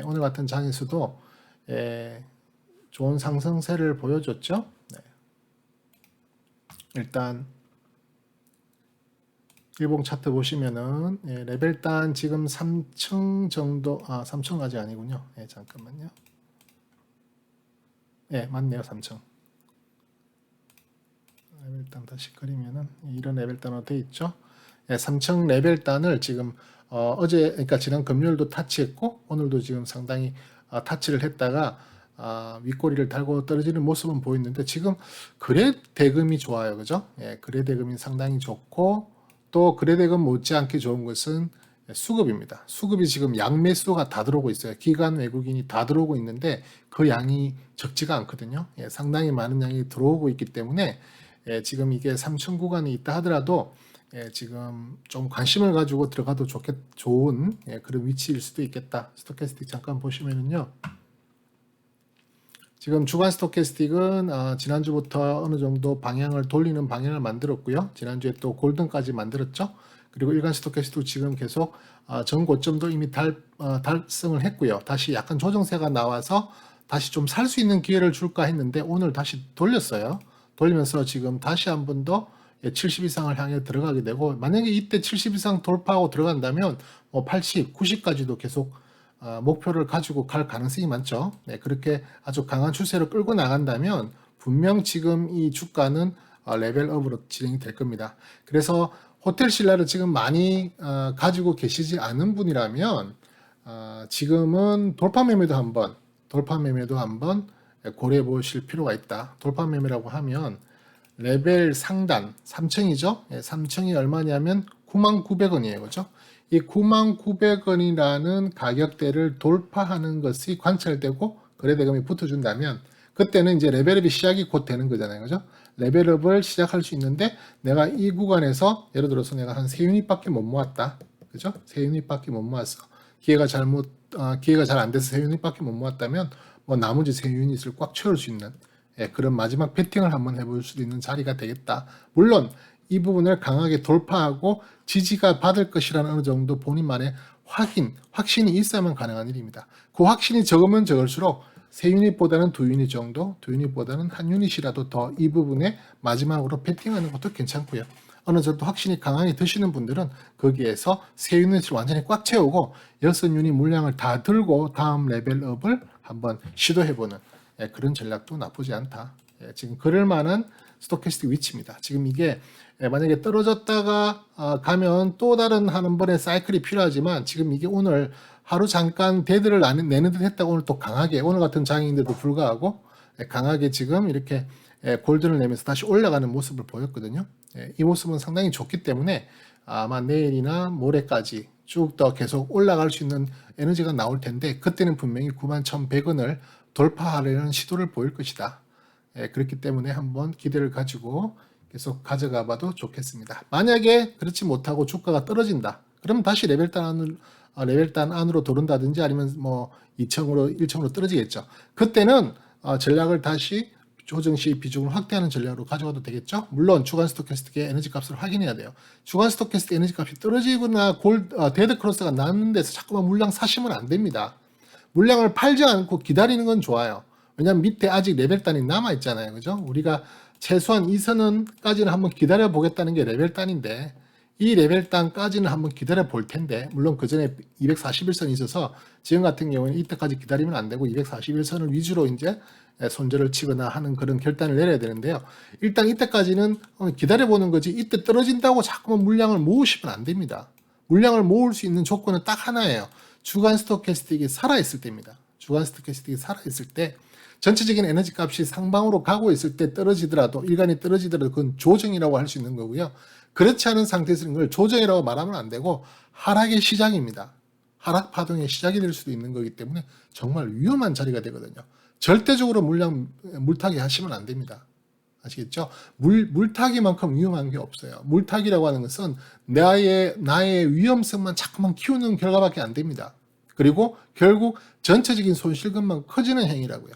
S1: 오늘 같은 장에서도 좋은 상승세를 보여줬죠. 일단 일봉 차트 보시면은 레벨단 지금 3층 정도 3층 아직 아니군요. 잠깐만요. 맞네요. 3층. 레벨단 다시 그리면은 이런 레벨단으로 돼 있죠. 3층 레벨단을 지금 어제 그러니까 지난 금요일도 타치했고 오늘도 지금 상당히 타치를 했다가 윗꼬리를 달고 떨어지는 모습은 보이는데 지금 거래 대금이 좋아요. 그죠? 거래 대금이 상당히 좋고 또 거래 대금 못지않게 좋은 것은 수급입니다. 수급이 지금 양매수가 다 들어오고 있어요. 기관 외국인이 다 들어오고 있는데 그 양이 적지가 않거든요. 상당히 많은 양이 들어오고 있기 때문에 지금 이게 3층 구간이 있다 하더라도 지금 좀 관심을 가지고 들어가도 좋은 그런 위치일 수도 있겠다. 스토캐스틱 잠깐 보시면은요. 지금 주간 스토캐스틱은 지난주부터 어느 정도 방향을 돌리는 방향을 만들었고요. 지난주에 또 골든까지 만들었죠. 그리고 일간 스토캐스틱도 지금 계속 전 고점도 이미 달성을 했고요. 다시 약간 조정세가 나와서 다시 좀 살 수 있는 기회를 줄까 했는데 오늘 다시 돌렸어요. 돌리면서 지금 다시 한 번 더 70 이상을 향해 들어가게 되고, 만약에 이때 70 이상 돌파하고 들어간다면 80, 90까지도 계속 목표를 가지고 갈 가능성이 많죠. 네, 그렇게 아주 강한 추세로 끌고 나간다면 분명 지금 이 주가는 레벨업으로 진행이 될 겁니다. 그래서 호텔 신라를 지금 많이 가지고 계시지 않은 분이라면 지금은 돌파 매매도 한번 고려해 보실 필요가 있다. 돌파 매매라고 하면 레벨 상단 3층이죠. 3층이 얼마냐면 99,000원이에요. 그죠? 이 99,000원이라는 가격대를 돌파하는 것이 관찰되고 거래대금이 붙어준다면 그때는 이제 레벨업이 시작이 곧 되는 거잖아요. 그죠? 레벨업을 시작할 수 있는데 내가 이 구간에서 예를 들어서 내가 한 3유닛밖에 못 모았다. 그죠? 3유닛밖에 못 모았어. 기회가 잘 안 돼서 3유닛밖에 못 모았다면 나머지 3유닛을 꽉 채울 수 있는 그런 마지막 배팅을 한번 해볼 수도 있는 자리가 되겠다. 물론 이 부분을 강하게 돌파하고 지지가 받을 것이라는 어느 정도 본인만의 확신이 있어야만 가능한 일입니다. 그 확신이 적으면 적을수록 3유닛보다는 2유닛 정도, 2유닛보다는 1유닛이라도 더 이 부분에 마지막으로 배팅하는 것도 괜찮고요. 어느 정도 확신이 강하게 드시는 분들은 거기에서 3유닛을 완전히 꽉 채우고 6유닛 물량을 다 들고 다음 레벨업을 한번 시도해보는 그런 전략도 나쁘지 않다. 지금 그럴 만한 스토캐스틱 위치입니다. 지금 이게 만약에 떨어졌다가 가면 또 다른 한 번의 사이클이 필요하지만 지금 이게 오늘 하루 잠깐 데드를 내는 듯 했다가 오늘 또 강하게, 오늘 같은 장인데도 불구하고 강하게 지금 이렇게 골든을 내면서 다시 올라가는 모습을 보였거든요. 이 모습은 상당히 좋기 때문에 아마 내일이나 모레까지 쭉 더 계속 올라갈 수 있는 에너지가 나올 텐데 그때는 분명히 91,100원을 돌파하려는 시도를 보일 것이다. 그렇기 때문에 한번 기대를 가지고 계속 가져가 봐도 좋겠습니다. 만약에 그렇지 못하고 주가가 떨어진다. 그러면 다시 레벨단 안으로 도른다든지 아니면 2층으로 1층으로 떨어지겠죠. 그때는 전략을 다시 조정 시 비중을 확대하는 전략으로 가져가도 되겠죠. 물론 주간 스토캐스틱의 에너지 값을 확인해야 돼요. 주간 스토캐스틱 에너지 값이 떨어지거나 데드 크로스가 나는 데서 자꾸만 물량 사시면 안 됩니다. 물량을 팔지 않고 기다리는 건 좋아요. 왜냐면 밑에 아직 레벨단이 남아 있잖아요. 그죠? 우리가 최소한 이 선언까지는 한번 기다려 보겠다는 게 레벨단인데 이 레벨단까지는 한번 기다려 볼 텐데, 물론 그 전에 241선이 있어서 지금 같은 경우는 이때까지 기다리면 안 되고 241선을 위주로 이제 손절을 치거나 하는 그런 결단을 내려야 되는데요. 일단 이때까지는 기다려 보는 거지 이때 떨어진다고 자꾸만 물량을 모으시면 안 됩니다. 물량을 모을 수 있는 조건은 딱 하나예요. 주간 스토캐스틱이 살아있을 때입니다. 주간 스토캐스틱이 살아있을 때 전체적인 에너지 값이 상방으로 가고 있을 때 떨어지더라도, 일간이 떨어지더라도 그건 조정이라고 할 수 있는 거고요. 그렇지 않은 상태에서는 그걸 조정이라고 말하면 안 되고 하락의 시작입니다. 하락 파동의 시작이 될 수도 있는 거기 때문에 정말 위험한 자리가 되거든요. 절대적으로 물타기 하시면 안 됩니다. 아시겠죠? 물타기만큼 위험한 게 없어요. 물타기라고 하는 것은 나의 위험성만 자꾸만 키우는 결과밖에 안 됩니다. 그리고 결국 전체적인 손실금만 커지는 행위라고요.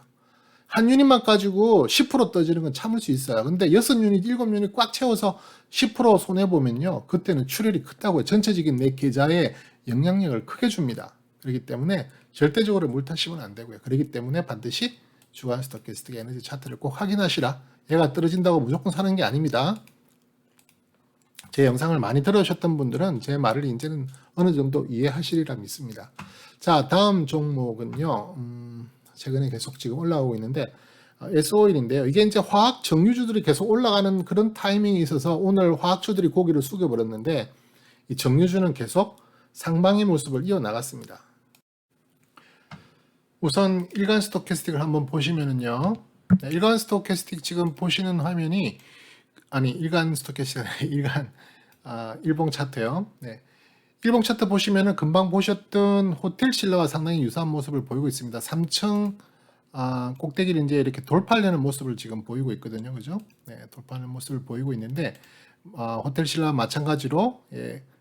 S1: 한 유닛만 가지고 10% 떠지는 건 참을 수 있어요. 근데 6유닛, 7유닛 꽉 채워서 10% 손해보면요. 그때는 출혈이 크다고요. 전체적인 내 계좌에 영향력을 크게 줍니다. 그렇기 때문에 절대적으로 물타시면 안 되고요. 그렇기 때문에 반드시 주간 스토캐스틱 에너지 차트를 꼭 확인하시라. 얘가 떨어진다고 무조건 사는 게 아닙니다. 제 영상을 많이 들으셨던 분들은 제 말을 이제는 어느 정도 이해하시리라 믿습니다. 자, 다음 종목은요. 최근에 계속 지금 올라오고 있는데 S오일인데요. 이게 이제 화학 정유주들이 계속 올라가는 그런 타이밍이 있어서 오늘 화학주들이 고기를 숙여버렸는데 이 정유주는 계속 상방의 모습을 이어나갔습니다. 우선 일간 스토캐스틱을 한번 보시면은요. 일간 스토캐스틱 지금 보시는 화면이 일간 스토캐스틱 일봉 차트요. 네. 일봉 차트 보시면은 금방 보셨던 호텔 신라와 상당히 유사한 모습을 보이고 있습니다. 3층 꼭대기를 이제 이렇게 돌파하려는 모습을 지금 보이고 있거든요. 그죠? 네, 돌파하는 모습을 보이고 있는데 호텔 신라와 마찬가지로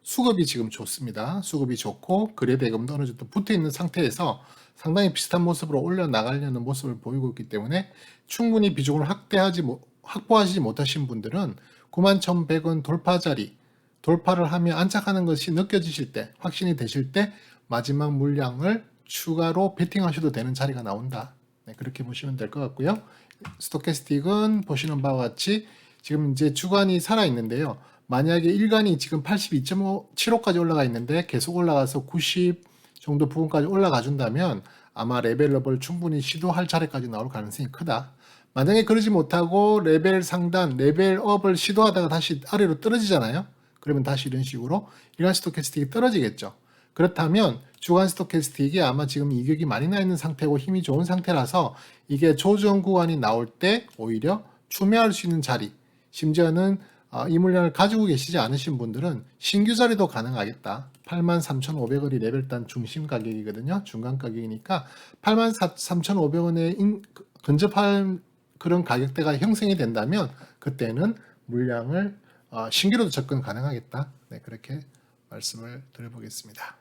S1: 수급이 지금 좋습니다. 수급이 좋고 거래대금도 어느 정도 붙어 있는 상태에서 상당히 비슷한 모습으로 올려나가려는 모습을 보이고 있기 때문에 충분히 비중을 확보하지 못하신 분들은 91,100원 돌파 자리 돌파를 하며 안착하는 것이 느껴지실 때, 확신이 되실 때 마지막 물량을 추가로 베팅하셔도 되는 자리가 나온다. 네, 그렇게 보시면 될 것 같고요. 스토캐스틱은 보시는 바와 같이 지금 이제 주간이 살아 있는데요. 만약에 일간이 지금 82.75까지 올라가 있는데 계속 올라가서 90 정도 부분까지 올라가 준다면 아마 레벨업을 충분히 시도할 자리까지 나올 가능성이 크다. 만약에 그러지 못하고 레벨 상단, 레벨업을 시도하다가 다시 아래로 떨어지잖아요. 그러면 다시 이런 식으로 일간 스토캐스틱이 떨어지겠죠. 그렇다면 주간 스토캐스틱이 아마 지금 이격이 많이 나 있는 상태고 힘이 좋은 상태라서 이게 조정 구간이 나올 때 오히려 추매할 수 있는 자리, 심지어는 이 물량을 가지고 계시지 않으신 분들은 신규 자리도 가능하겠다. 83,500원이 레벨단 중심 가격이거든요. 중간 가격이니까 83,500원에 근접할 그런 가격대가 형성이 된다면 그때는 물량을 신규로도 접근 가능하겠다. 네, 그렇게 말씀을 드려보겠습니다.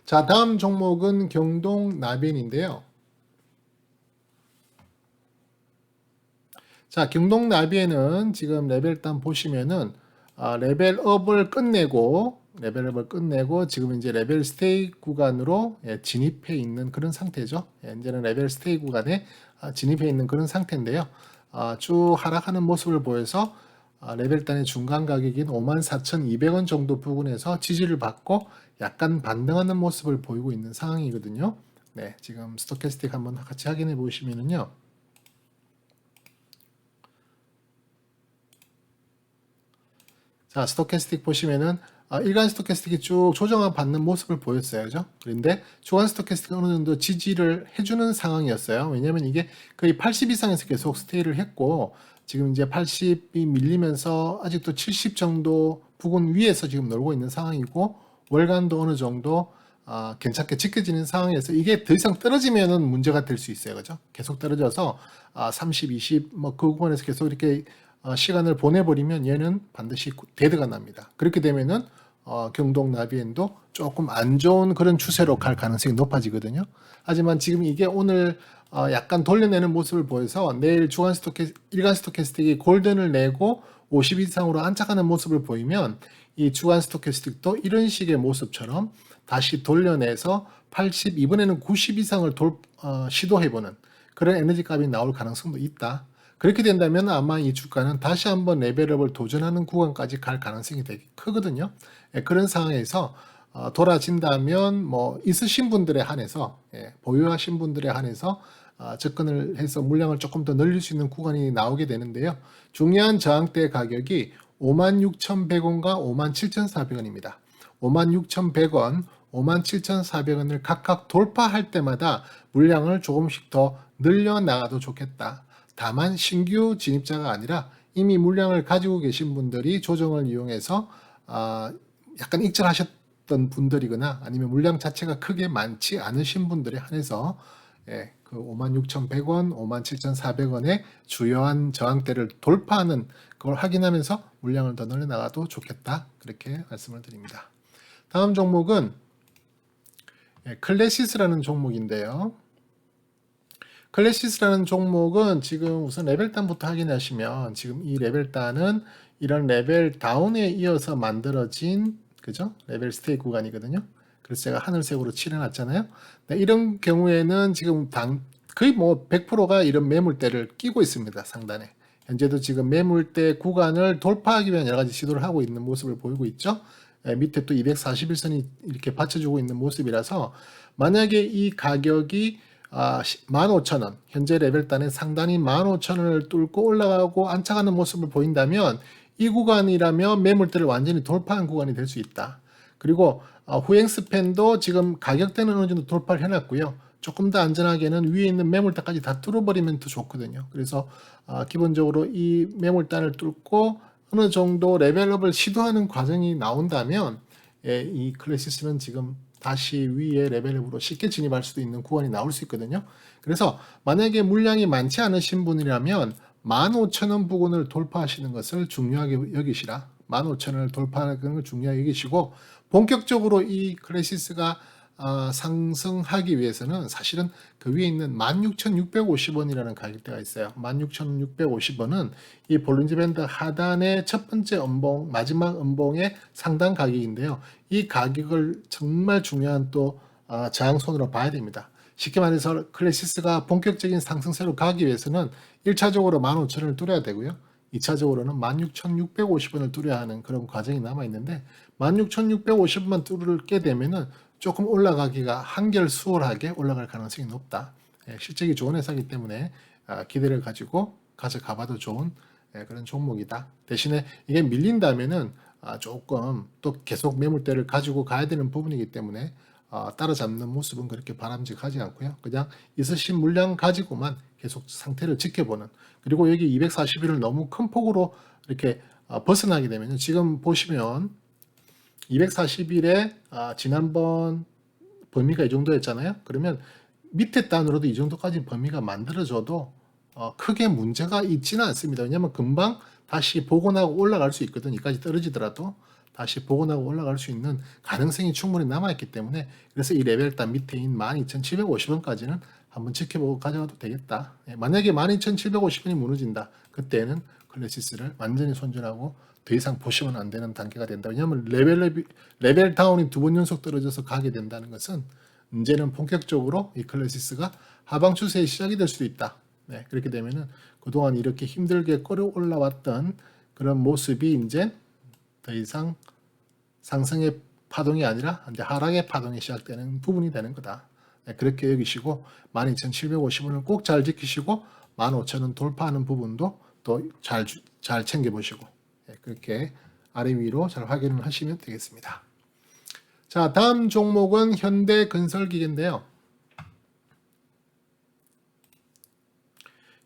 S1: 자, 다음 종목은 경동 나비엔인데요. 자, 경동 나비엔은 지금 레벨단 보시면은 레벨업을 끝내고 지금 이제 레벨 스테이 구간으로 진입해 있는 그런 상태죠. 이제는 레벨 스테이 구간에 진입해 있는 그런 상태인데요. 쭉 하락하는 모습을 보여서 레벨단의 중간 가격인 54,200원 정도 부근에서 지지를 받고 약간 반등하는 모습을 보이고 있는 상황이거든요. 네, 지금 스토캐스틱 한번 같이 확인해 보시면은요. 자, 스토캐스틱 보시면은 일간 스토캐스틱이 쭉 조정을 받는 모습을 보였어요. 그죠? 그런데 주간 스토캐스틱은 어느 정도 지지를 해주는 상황이었어요. 왜냐면 이게 거의 80 이상에서 계속 스테이를 했고 지금 이제 80이 밀리면서 아직도 70 정도 부근 위에서 지금 놀고 있는 상황이고 월간도 어느 정도 괜찮게 지켜지는 상황에서 이게 더 이상 떨어지면은 문제가 될 수 있어요. 그죠? 계속 떨어져서 30, 20 뭐 그 구간에서 계속 이렇게 시간을 보내버리면 얘는 반드시 데드가 납니다. 그렇게 되면은 경동 나비엔도 조금 안 좋은 그런 추세로 갈 가능성이 높아지거든요. 하지만 지금 이게 오늘 약간 돌려내는 모습을 보여서 내일 일간 스토캐스틱이 골든을 내고 50 이상으로 안착하는 모습을 보이면 이 주간 스토캐스틱도 이런 식의 모습처럼 다시 돌려내서 80, 이번에는 90 이상을 시도해보는 그런 에너지 값이 나올 가능성도 있다. 그렇게 된다면 아마 이 주가는 다시 한번 레벨업을 도전하는 구간까지 갈 가능성이 되게 크거든요. 그런 상황에서 돌아진다면 뭐 있으신 분들에 한해서 보유하신 분들에 한해서 접근을 해서 물량을 조금 더 늘릴 수 있는 구간이 나오게 되는데요. 중요한 저항대 가격이 56,100원과 57,400원입니다. 56,100원, 57,400원을 각각 돌파할 때마다 물량을 조금씩 더 늘려나가도 좋겠다. 다만 신규 진입자가 아니라 이미 물량을 가지고 계신 분들이 조정을 이용해서 약간 익절하셨던 분들이거나 아니면 물량 자체가 크게 많지 않으신 분들에 한해서 그 56,100원, 57,400원의 주요한 저항대를 돌파하는 그걸 확인하면서 물량을 더 늘려나가도 좋겠다. 그렇게 말씀을 드립니다. 다음 종목은 클래시스라는 종목인데요. 클래시스라는 종목은 지금 우선 레벨단부터 확인하시면 지금 이 레벨단은 이런 레벨 다운에 이어서 만들어진 그죠? 레벨 스테이 구간이거든요. 그래서 제가 하늘색으로 칠해놨잖아요. 네, 이런 경우에는 지금 거의 뭐 100%가 이런 매물대를 끼고 있습니다. 상단에. 현재도 지금 매물대 구간을 돌파하기 위한 여러 가지 시도를 하고 있는 모습을 보이고 있죠. 밑에 또 241선이 이렇게 받쳐주고 있는 모습이라서 만약에 이 가격이 15,000원, 현재 레벨단의 상단이 15,000원을 뚫고 올라가고 안착하는 모습을 보인다면 이 구간이라면 매물대를 완전히 돌파한 구간이 될 수 있다. 그리고 후행 스팬도 지금 가격대는 어느 정도 돌파를 해놨고요. 조금 더 안전하게는 위에 있는 매물대까지 다 뚫어버리면 더 좋거든요. 그래서 기본적으로 이 매물단을 뚫고 어느 정도 레벨업을 시도하는 과정이 나온다면 이 클래시스는 지금 다시 위에 레벨업으로 쉽게 진입할 수도 있는 구간이 나올 수 있거든요. 그래서 만약에 물량이 많지 않으신 분이라면 15,000원 부근을 돌파하시는 것을 중요하게 여기시라. 15,000원을 돌파하는 걸 중요하게 여기시고 본격적으로 이 클래시스가 상승하기 위해서는 사실은 그 위에 있는 16,650원이라는 가격대가 있어요. 16,650원은 이 볼린저 밴드 하단의 첫 번째 음봉, 마지막 음봉의 상단 가격인데요. 이 가격을 정말 중요한 또 저항선으로 봐야 됩니다. 쉽게 말해서 클래시스가 본격적인 상승세로 가기 위해서는 1차적으로 15,000원을 뚫어야 되고요. 2차적으로는 16,650원을 뚫어야 하는 그런 과정이 남아있는데 16,650원만 뚫게 되면은 조금 올라가기가 한결 수월하게 올라갈 가능성이 높다. 실적이 좋은 회사이기 때문에 기대를 가지고 가져가봐도 좋은 그런 종목이다. 대신에 이게 밀린다면은 조금 또 계속 매물대를 가지고 가야 되는 부분이기 때문에 따라잡는 모습은 그렇게 바람직하지 않고요. 그냥 있으신 물량 가지고만 계속 상태를 지켜보는, 그리고 여기 240일을 너무 큰 폭으로 이렇게 벗어나게 되면 지금 보시면 240일에 지난번 범위가 이 정도였잖아요. 그러면 밑에 단으로도 이 정도까지 범위가 만들어져도 크게 문제가 있지는 않습니다. 왜냐하면 금방 다시 복원하고 올라갈 수 있거든요. 여기까지 떨어지더라도 다시 복원하고 올라갈 수 있는 가능성이 충분히 남아있기 때문에, 그래서 이 레벨단 밑에인 12,750원까지는 한번 지켜보고 가져가도 되겠다. 만약에 12,750원이 무너진다. 그때는 클래시스를 완전히 손절하고 더 이상 보시면 안 되는 단계가 된다. 왜냐하면 레벨 다운이 두 번 연속 떨어져서 가게 된다는 것은 이제는 본격적으로 이 클래시스가 하방 추세의 시작이 될 수도 있다. 그렇게 되면은 그동안 이렇게 힘들게 끌어올라왔던 그런 모습이 이제 더 이상 상승의 파동이 아니라 이제 하락의 파동이 시작되는 부분이 되는 거다. 그렇게 여기시고 12,750원을 꼭 잘 지키시고 15,000원 돌파하는 부분도 또 잘 챙겨보시고 그렇게 아래 위로 잘 확인을 하시면 되겠습니다. 자, 다음 종목은 현대건설기계인데요.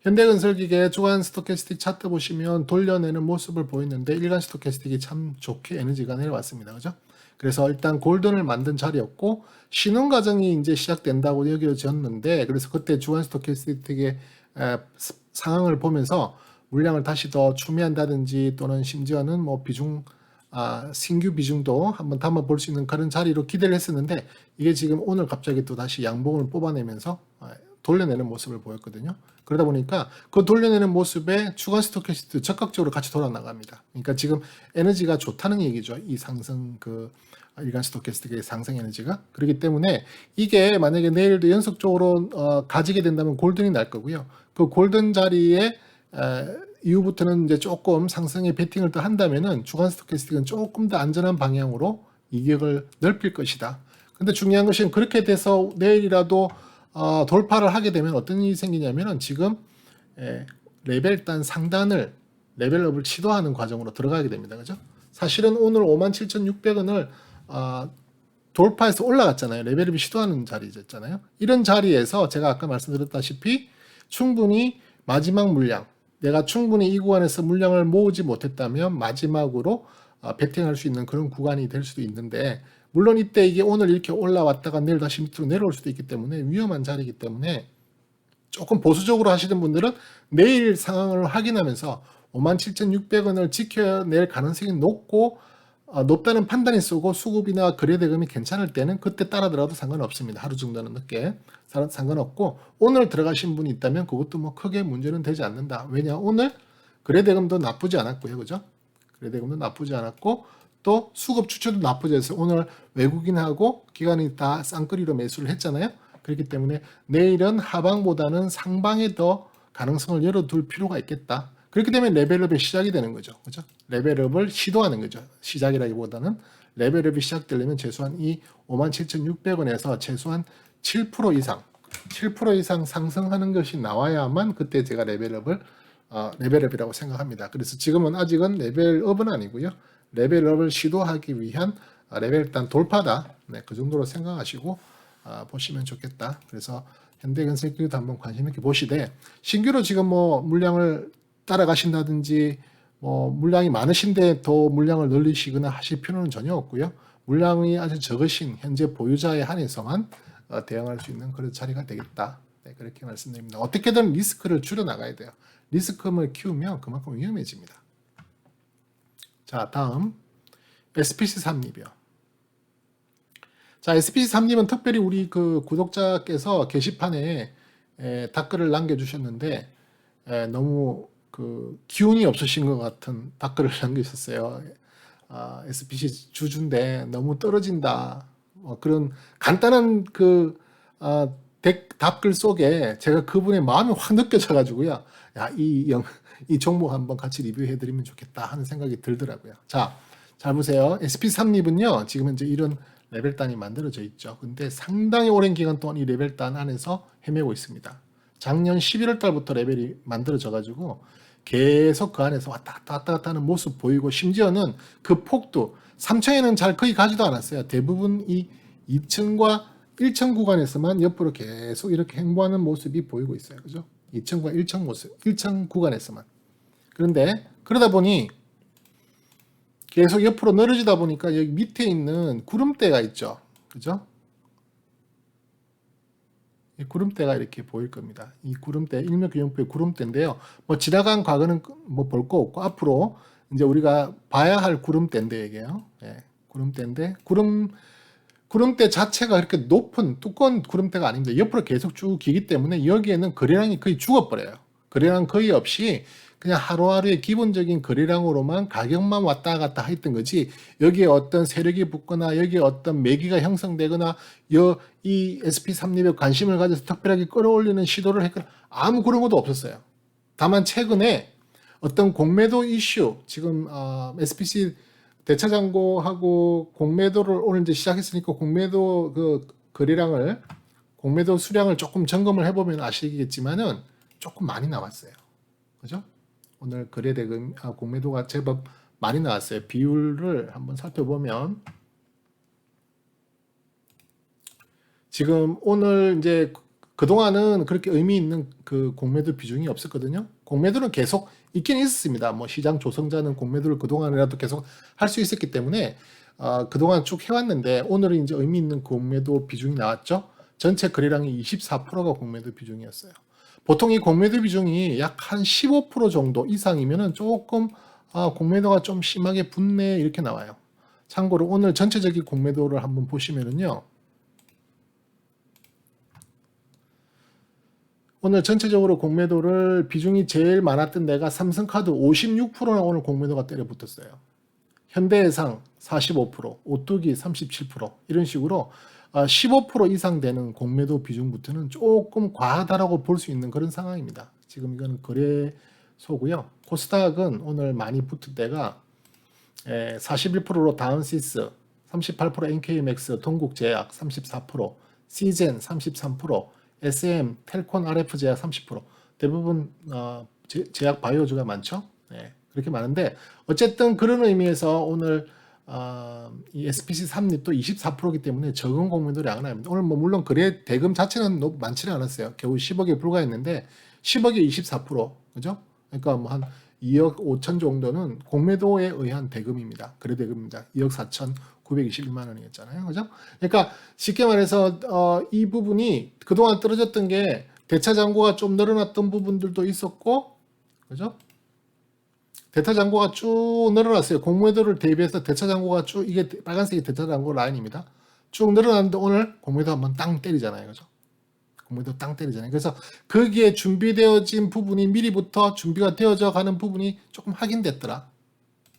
S1: 현대건설기계 주간 스토캐스틱 차트 보시면 돌려내는 모습을 보이는데 일간 스토캐스틱이 참 좋게 에너지가 내려왔습니다. 그죠? 그래서 일단 골든을 만든 자리였고 신흥 과정이 이제 시작된다고 여겨졌는데, 그래서 그때 주간 스토캐스틱의 상황을 보면서 물량을 다시 더 추미한다든지 또는 심지어는 뭐 신규 비중도 한번 담아볼 수 있는 그런 자리로 기대를 했었는데, 이게 지금 오늘 갑자기 또 다시 양봉을 뽑아내면서 돌려내는 모습을 보였거든요. 그러다 보니까 그 돌려내는 모습에 주간 스토캐스틱도 적극적으로 같이 돌아 나갑니다. 그러니까 지금 에너지가 좋다는 얘기죠. 이 상승 일간 스토캐스틱의 상승 에너지가. 그렇기 때문에 이게 만약에 내일도 연속적으로 가지게 된다면 골든이 날 거고요. 그 골든 자리에 이후부터는 이제 조금 상승의 베팅을 또 한다면은 주간 스토캐스틱은 조금 더 안전한 방향으로 이격을 넓힐 것이다. 근데 중요한 것은 그렇게 돼서 내일이라도 돌파를 하게 되면 어떤 일이 생기냐면은 지금 레벨단 상단을 레벨업을 시도하는 과정으로 들어가게 됩니다. 그죠? 사실은 오늘 57,600원을 돌파해서 올라갔잖아요. 레벨업이 시도하는 자리였잖아요. 이런 자리에서 제가 아까 말씀드렸다시피 충분히 마지막 물량, 내가 충분히 이 구간에서 물량을 모으지 못했다면 마지막으로 베팅할 수 있는 그런 구간이 될 수도 있는데, 물론 이때 이게 오늘 이렇게 올라왔다가 내일 다시 밑으로 내려올 수도 있기 때문에 위험한 자리이기 때문에 조금 보수적으로 하시는 분들은 내일 상황을 확인하면서 57,600원을 지켜낼 가능성이 높다는 판단이 쏘고 수급이나 거래대금이 괜찮을 때는 그때 따라들어도 상관없습니다. 하루 정도는 늦게 상관없고, 오늘 들어가신 분이 있다면 그것도 뭐 크게 문제는 되지 않는다. 왜냐, 오늘 거래대금도 나쁘지 않았고요. 그죠? 거래대금도 나쁘지 않았고 또 수급 추천도 나쁘지 않아서 오늘 외국인하고 기관이 다 쌍끌이로 매수를 했잖아요. 그렇기 때문에 내일은 하방보다는 상방에 더 가능성을 열어둘 필요가 있겠다. 그렇게 되면 레벨업의 시작이 되는 거죠. 그죠? 레벨업을 시도하는 거죠. 시작이라기보다는 레벨업이 시작되려면 최소한 이 57,600원에서 최소한 7% 이상 상승하는 것이 나와야만 그때 제가 레벨업이라고 생각합니다. 그래서 지금은 아직은 레벨업은 아니고요. 레벨업을 시도하기 위한 레벨단 돌파다. 그 정도로 생각하시고 보시면 좋겠다. 그래서 현대건설기도 한번 관심 있게 보시되, 신규로 지금 뭐 물량을 따라가신다든지 뭐 물량이 많으신데 더 물량을 늘리시거나 하실 필요는 전혀 없고요. 물량이 아주 적으신 현재 보유자에 한해서만 대응할 수 있는 그런 자리가 되겠다. 그렇게 말씀드립니다. 어떻게든 리스크를 줄여 나가야 돼요. 리스크를 키우면 그만큼 위험해집니다. 자, 다음 SPC 삼립이요. 자, SPC3님은 특별히 우리 그 구독자께서 게시판에 댓글을 남겨주셨는데 너무 그 기운이 없으신 것 같은 댓글을 남기셨어요. SPC 주주인데 너무 떨어진다. 그런 간단한 그 답글 속에 제가 그분의 마음이 확 느껴져가지고요. 야, 이 종목 한번 같이 리뷰해드리면 좋겠다 하는 생각이 들더라고요. 자, 잘 보세요. SP3립은요, 지금 현재 이런 레벨단이 만들어져 있죠. 근데 상당히 오랜 기간 동안 이 레벨단 안에서 헤매고 있습니다. 작년 11월 달부터 레벨이 만들어져 가지고 계속 그 안에서 왔다 갔다 하는 모습 보이고, 심지어는 그 폭도 3층에는 잘 거의 가지도 않았어요. 대부분 이 2층과 1층 구간에서만 옆으로 계속 이렇게 행보하는 모습이 보이고 있어요. 그죠? 2층과 1층 모습, 1층 구간에서만. 그런데 그러다 보니 계속 옆으로 늘어지다 보니까 여기 밑에 있는 구름대가 있죠. 그죠? 이 구름대가 이렇게 보일 겁니다. 이 구름대, 일맥균형표의 구름대인데요. 뭐 지나간 과거는 뭐 볼 거 없고, 앞으로 이제 우리가 봐야 할 구름대인데, 이게요. 예, 구름대인데, 구름대 자체가 이렇게 높은 두꺼운 구름대가 아닙니다. 옆으로 계속 쭉 기기 때문에 여기에는 거래량이 거의 죽어버려요. 거래량 거의 없이 그냥 하루하루의 기본적인 거래량으로만 가격만 왔다 갔다 했던 거지, 여기에 어떤 세력이 붙거나 여기에 어떤 매기가 형성되거나 이 SP3립에 관심을 가져서 특별하게 끌어올리는 시도를 했거나 아무 그런 것도 없었어요. 다만 최근에 어떤 공매도 이슈, 지금 SPC 대차장고하고 공매도를 오늘 이제 시작했으니까 공매도 그 거래량을, 공매도 수량을 조금 점검을 해보면 아시겠지만은 조금 많이 나왔어요. 그죠? 오늘 거래대금 공매도가 제법 많이 나왔어요. 비율을 한번 살펴보면 지금 오늘 이제 그동안은 그렇게 의미 있는 그 공매도 비중이 없었거든요. 공매도는 계속 있긴 있었습니다. 뭐 시장 조성자는 공매도를 그동안이라도 계속 할 수 있었기 때문에 그동안 쭉 해왔는데, 오늘은 이제 의미 있는 공매도 비중이 나왔죠. 전체 거래량이 24%가 공매도 비중이었어요. 보통 이 공매도 비중이 약 한 15% 정도 이상이면은 조금 공매도가 좀 심하게 붙네 이렇게 나와요. 참고로 오늘 전체적인 공매도를 한번 보시면은요. 오늘 전체적으로 공매도를 비중이 제일 많았던 데가 삼성카드 56%나 오늘 공매도가 때려 붙었어요. 현대해상 45%, 오뚜기 37% 이런 식으로 15% 이상 되는 공매도 비중부터는 조금 과하다라고 볼 수 있는 그런 상황입니다. 지금 이거는 거래소고요. 코스닥은 오늘 많이 붙은 데가 41%로 다운시스, 38% NK맥스, 동국제약 34%, 시젠 33%, SM, 텔콘 RF제약 30%. 대부분 제약 바이오주가 많죠. 네, 그렇게 많은데 어쨌든 그런 의미에서 오늘 이 SPC3립도 24%이기 때문에 적은 공매도량은 아닙니다. 오늘 뭐 물론 거래 대금 자체는 많지는 않았어요. 겨우 10억에 불과했는데 10억에 24%, 그죠? 그러니까 뭐 한 2억 5천 정도는 공매도에 의한 대금입니다. 거래 대금입니다. 2억 4천 921만 원이었잖아요. 그죠? 그러니까 쉽게 말해서 이 부분이 그동안 떨어졌던 게 대차 잔고가 좀 늘어났던 부분들도 있었고, 그죠? 대차 잔고가 쭉 늘어났어요. 공매도를 대비해서 대차 잔고가 쭉, 이게 빨간색이 대차 잔고 라인입니다. 쭉 늘어났는데 오늘 공매도 한번 땅 때리잖아요. 그죠? 공매도 땅 때리잖아요. 그래서 거기에 준비되어진 부분이 미리부터 준비가 되어져 가는 부분이 조금 확인됐더라.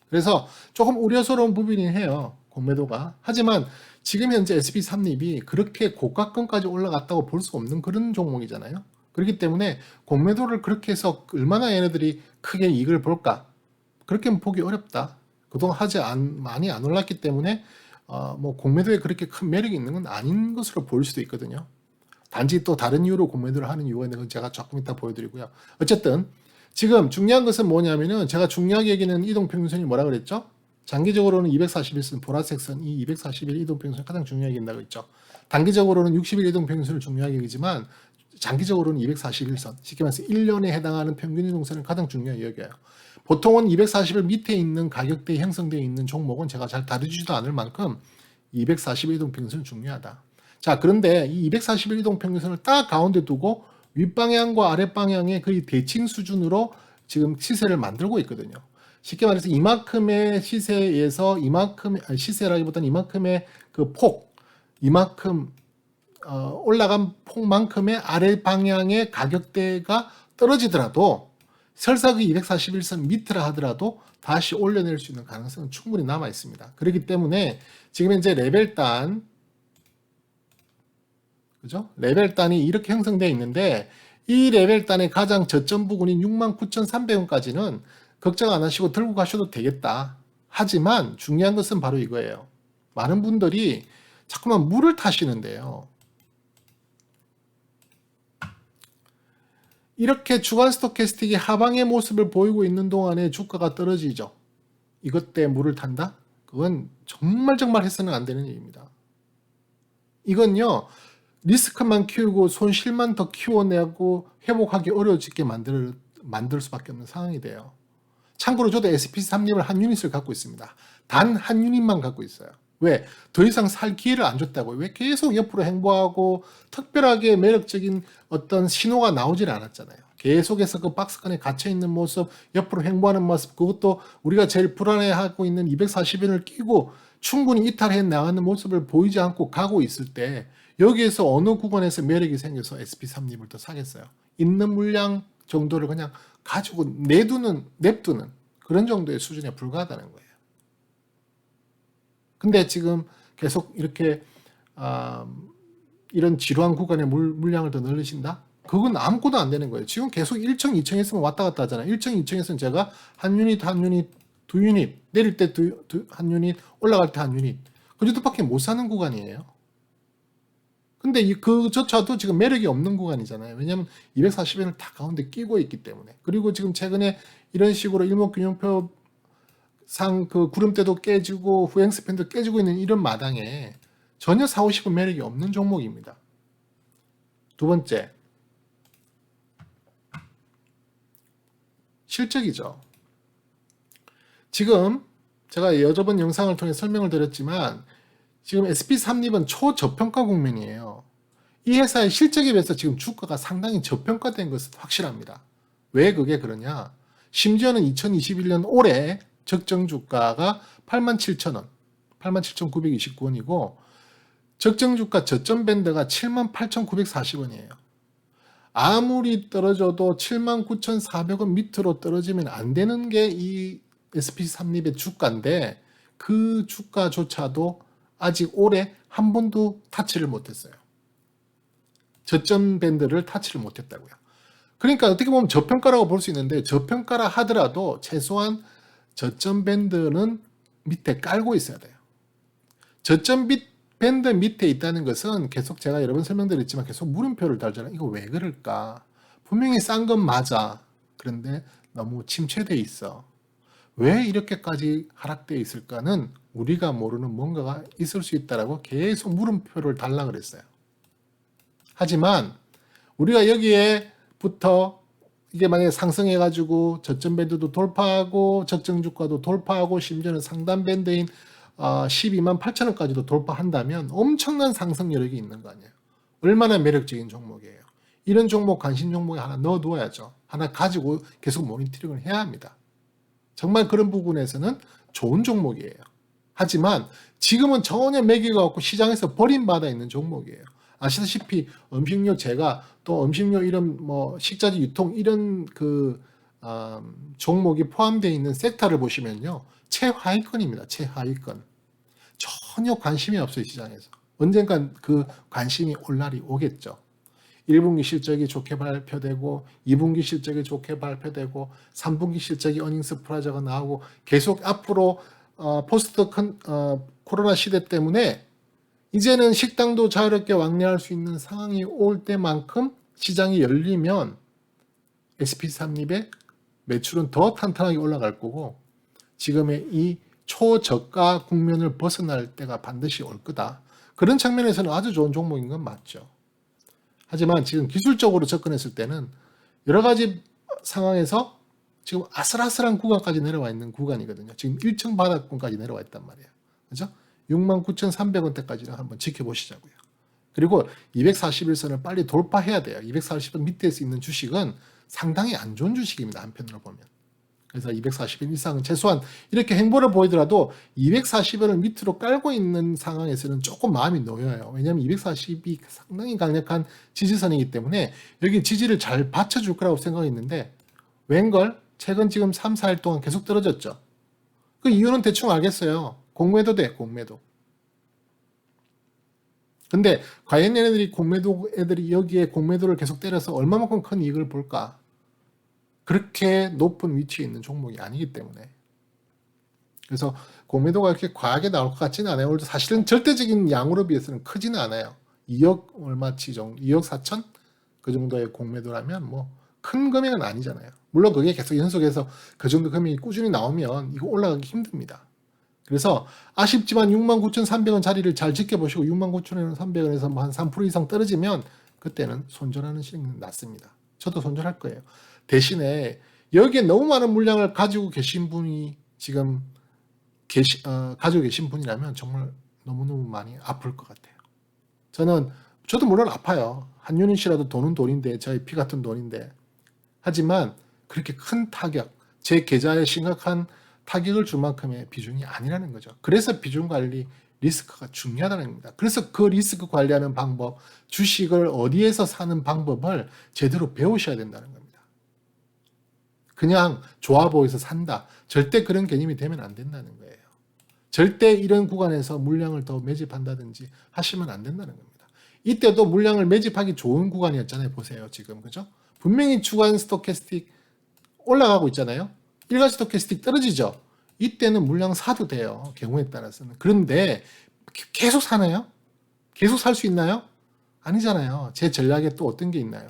S1: 그래서 조금 우려스러운 부분이긴 해요. 공매도가. 하지만 지금 현재 SP3립이 그렇게 고가권까지 올라갔다고 볼 수 없는 그런 종목이잖아요. 그렇기 때문에 공매도를 그렇게 해서 얼마나 얘네들이 크게 이익을 볼까? 그렇게 보기 어렵다. 그동안 많이 안 올랐기 때문에 뭐 공매도에 그렇게 큰 매력이 있는 건 아닌 것으로 보일 수도 있거든요. 단지 또 다른 이유로 공매도를 하는 이유가 있는 건 제가 조금 이따 보여드리고요. 어쨌든 지금 중요한 것은 뭐냐면은, 제가 중요하게 여기는 이동평균선이 뭐라 그랬죠? 장기적으로는 241선 보라색 선, 이 241 이동평균선이 가장 중요하게 여긴다고 했죠. 단기적으로는 60일 이동평균선을 중요하게 여기지만 장기적으로는 241선, 쉽게 말해서 1년에 해당하는 평균 이동선을 가장 중요하게 여겨요. 보통은 240일 밑에 있는 가격대에 형성되어 있는 종목은 제가 잘 다루지도 않을 만큼 241 이동평균선이 중요하다. 자, 그런데 이 241 이동평균선을 딱 가운데 두고 윗방향과 아랫방향의 거의 대칭 수준으로 지금 시세를 만들고 있거든요. 쉽게 말해서 이만큼의 시세에서 시세라기보다는 이만큼의 그 폭, 이만큼 올라간 폭만큼의 아래 방향의 가격대가 떨어지더라도 설사 그 241선 밑으로 하더라도 다시 올려낼 수 있는 가능성은 충분히 남아 있습니다. 그렇기 때문에 지금 현재 레벨단, 그죠? 레벨단이 이렇게 형성되어 있는데 이 레벨단의 가장 저점 부근인 69,300원까지는 걱정 안 하시고 들고 가셔도 되겠다. 하지만 중요한 것은 바로 이거예요. 많은 분들이 자꾸만 물을 타시는데요. 이렇게 주간 스토캐스틱이 하방의 모습을 보이고 있는 동안에 주가가 떨어지죠. 이것 때문에 물을 탄다? 그건 정말 해서는 안 되는 얘기입니다. 이건요, 리스크만 키우고 손실만 더 키워내고 회복하기 어려워지게 만들 수밖에 없는 상황이 돼요. 참고로 저도 SP3립을 한 유닛을 갖고 있습니다. 단 한 유닛만 갖고 있어요. 왜? 더 이상 살 기회를 안 줬다고요. 왜? 계속 옆으로 행보하고 특별하게 매력적인 어떤 신호가 나오질 않았잖아요. 계속해서 그 박스권에 갇혀있는 모습, 옆으로 행보하는 모습, 그것도 우리가 제일 불안해하고 있는 240원을 끼고 충분히 이탈해 나가는 모습을 보이지 않고 가고 있을 때 여기에서 어느 구간에서 매력이 생겨서 SP3립을 더 사겠어요. 있는 물량 정도를 그냥 가지고 냅두는 그런 정도의 수준에 불과하다는 거예요. 근데 지금 계속 이렇게 이런 지루한 구간에 물량을 더 늘리신다? 그건 아무것도 안 되는 거예요. 지금 계속 1층, 2층에서만 왔다 갔다 하잖아요. 1층, 2층에서는 제가 한 유닛, 두 유닛, 내릴 때 한 유닛, 올라갈 때 한 유닛. 그 정도밖에 못 사는 구간이에요. 근데 그조차도 지금 매력이 없는 구간이잖아요. 왜냐하면 240원을 다 가운데 끼고 있기 때문에. 그리고 지금 최근에 이런 식으로 일목균형표 상 그 구름대도 깨지고 후행 스팬도 깨지고 있는 이런 마당에 전혀 사고 싶은 매력이 없는 종목입니다. 두 번째, 실적이죠. 지금 제가 여저번 영상을 통해 설명을 드렸지만 지금 SP3립은 초저평가 국면이에요. 이 회사의 실적에 비해서 지금 주가가 상당히 저평가된 것은 확실합니다. 왜 그게 그러냐? 심지어는 2021년 올해 적정 주가가 87,000원, 87,929원이고 적정 주가 저점 밴드가 78,940원이에요. 아무리 떨어져도 79,400원 밑으로 떨어지면 안 되는 게 이 SP3립의 주가인데 그 주가조차도 아직 올해 한 번도 타치를 못했어요. 저점 밴드를 타치를 못했다고요. 그러니까 어떻게 보면 저평가라고 볼 수 있는데 저평가라 하더라도 최소한 저점 밴드는 밑에 깔고 있어야 돼요. 저점 밴드 밑에 있다는 것은 계속 제가 여러 번 설명드렸지만 계속 물음표를 달잖아요. 이거 왜 그럴까? 분명히 싼 건 맞아. 그런데 너무 침체돼 있어. 왜 이렇게까지 하락되어 있을까는 우리가 모르는 뭔가가 있을 수 있다라고 계속 물음표를 달라 그랬어요. 하지만 우리가 여기에부터 이게 만약에 상승해가지고 저점 밴드도 돌파하고 적정 주가도 돌파하고 심지어는 상단 밴드인 12만 8천원까지도 돌파한다면 엄청난 상승 여력이 있는 거 아니에요. 얼마나 매력적인 종목이에요. 이런 종목 관심 종목에 하나 넣어둬야죠. 하나 가지고 계속 모니터링을 해야 합니다. 정말 그런 부분에서는 좋은 종목이에요. 하지만 지금은 전혀 매기가 없고 시장에서 버림받아 있는 종목이에요. 아시다시피 음식료 제가 또 음식료 이런 식자재 유통 이런 종목이 포함되어 있는 섹터를 보시면요. 최하위권입니다. 최하위권. 전혀 관심이 없어요. 시장에서. 언젠간 그 관심이 올 날이 오겠죠. 1분기 실적이 좋게 발표되고 2분기 실적이 좋게 발표되고 3분기 실적이 어닝스 프라자가 나오고 계속 앞으로 포스트 코로나 시대 때문에 이제는 식당도 자유롭게 왕래할 수 있는 상황이 올 때만큼 시장이 열리면 SP3립의 매출은 더 탄탄하게 올라갈 거고 지금의 이 초저가 국면을 벗어날 때가 반드시 올 거다. 그런 측면에서는 아주 좋은 종목인 건 맞죠. 하지만 지금 기술적으로 접근했을 때는 여러 가지 상황에서 지금 아슬아슬한 구간까지 내려와 있는 구간이거든요. 지금 1층 바닥권까지 내려와 있단 말이에요. 그죠? 69,300원대까지는 한번 지켜보시자고요. 그리고 241선을 빨리 돌파해야 돼요. 240원 밑에 있는 주식은 상당히 안 좋은 주식입니다. 한편으로 보면. 그래서 240원 이상은 최소한 이렇게 행보를 보이더라도 240원을 밑으로 깔고 있는 상황에서는 조금 마음이 놓여요. 왜냐하면 240이 상당히 강력한 지지선이기 때문에 여기 지지를 잘 받쳐줄 거라고 생각했는데 웬걸 최근 지금 3, 4일 동안 계속 떨어졌죠. 그 이유는 대충 알겠어요. 공매도 돼, 공매도. 근데 과연 얘네들이 애들이 여기에 공매도를 계속 때려서 얼마만큼 큰 이익을 볼까? 그렇게 높은 위치에 있는 종목이 아니기 때문에. 그래서 공매도가 이렇게 과하게 나올 것 같지는 않아요. 사실은 절대적인 양으로 비해서는 크지는 않아요. 2억 얼마치 정도, 2억 4천? 그 정도의 공매도라면 뭐 큰 금액은 아니잖아요. 물론 그게 계속 연속해서 그 정도 금액이 꾸준히 나오면 이거 올라가기 힘듭니다. 그래서 아쉽지만 69,300원 자리를 잘 지켜보시고 69,300원에서 뭐 한 3% 이상 떨어지면 그때는 손절하는 시행이 낫습니다. 저도 손절할 거예요. 대신에 여기에 너무 많은 물량을 가지고 계신 분이 지금 가지고 계신 분이라면 정말 너무너무 많이 아플 것 같아요. 저도 물론 아파요. 한 유닛이라도 돈은 돈인데 저희 피 같은 돈인데 하지만 그렇게 큰 타격, 제 계좌에 심각한 타격을 줄 만큼의 비중이 아니라는 거죠. 그래서 비중 관리 리스크가 중요하다는 겁니다. 그래서 그 리스크 관리하는 방법, 주식을 어디에서 사는 방법을 제대로 배우셔야 된다는 겁니다. 그냥 좋아 보여서 산다. 절대 그런 개념이 되면 안 된다는 거예요. 절대 이런 구간에서 물량을 더 매집한다든지 하시면 안 된다는 겁니다. 이때도 물량을 매집하기 좋은 구간이었잖아요. 보세요. 지금. 그죠? 분명히 주간 스토캐스틱 올라가고 있잖아요. 일간 스토캐스틱 떨어지죠. 이때는 물량 사도 돼요. 경우에 따라서는. 그런데 계속 사나요? 계속 살 수 있나요? 아니잖아요. 제 전략에 또 어떤 게 있나요?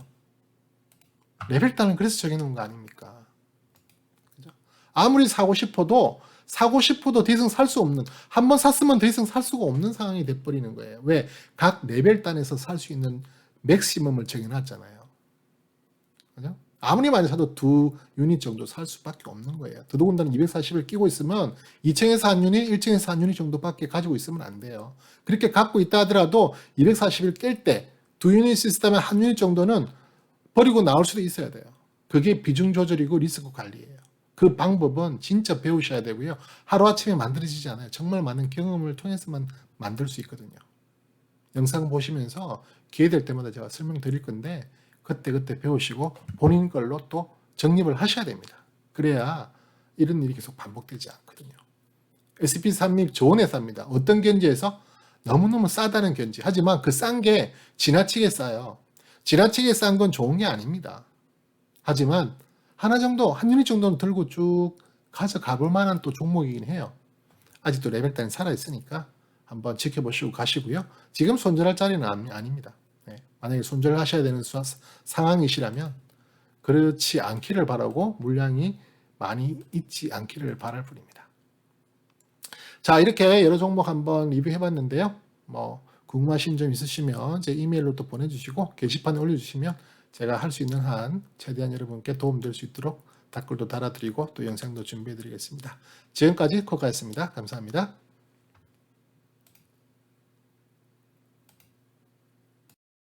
S1: 레벨단은 그래서 정해놓은 거 아닙니까? 그죠? 아무리 사고 싶어도 더 이상 살 수 없는, 한 번 샀으면 더 이상 살 수가 없는 상황이 돼버리는 거예요. 왜? 각 레벨단에서 살 수 있는 맥시멈을 정해놨잖아요. 그죠? 아무리 많이 사도 2유닛 정도 살 수밖에 없는 거예요. 더더군다나 240을 끼고 있으면 2층에서 한 유닛, 1층에서 한 유닛 정도밖에 가지고 있으면 안 돼요. 그렇게 갖고 있다 하더라도 240을 깰 때 2유닛이 있다면 한 유닛 정도는 버리고 나올 수도 있어야 돼요. 그게 비중 조절이고 리스크 관리예요. 그 방법은 진짜 배우셔야 되고요. 하루아침에 만들어지지 않아요. 정말 많은 경험을 통해서만 만들 수 있거든요. 영상 보시면서 기회 될 때마다 제가 설명드릴 건데 그때 배우시고 본인 걸로 또 정립을 하셔야 됩니다. 그래야 이런 일이 계속 반복되지 않거든요. SP3립 좋은 회사입니다. 어떤 견지에서? 너무너무 싸다는 견지. 하지만 그 싼 게 지나치게 싸요. 지나치게 싼 건 좋은 게 아닙니다. 하지만 하나 정도, 한 유닛 정도는 들고 쭉 가져가 볼 만한 또 종목이긴 해요. 아직도 레벨단이 살아있으니까 한번 지켜보시고 가시고요. 지금 손절할 자리는 아닙니다. 만약에 손절을 하셔야 되는 상황이시라면 그렇지 않기를 바라고 물량이 많이 있지 않기를 바랄 뿐입니다. 자, 이렇게 여러 종목 한번 리뷰해 봤는데요. 뭐 궁금하신 점 있으시면 제 이메일로 또 보내주시고 게시판에 올려주시면 제가 할 수 있는 한 최대한 여러분께 도움될 수 있도록 댓글도 달아드리고 또 영상도 준비해 드리겠습니다. 지금까지 코카였습니다. 감사합니다.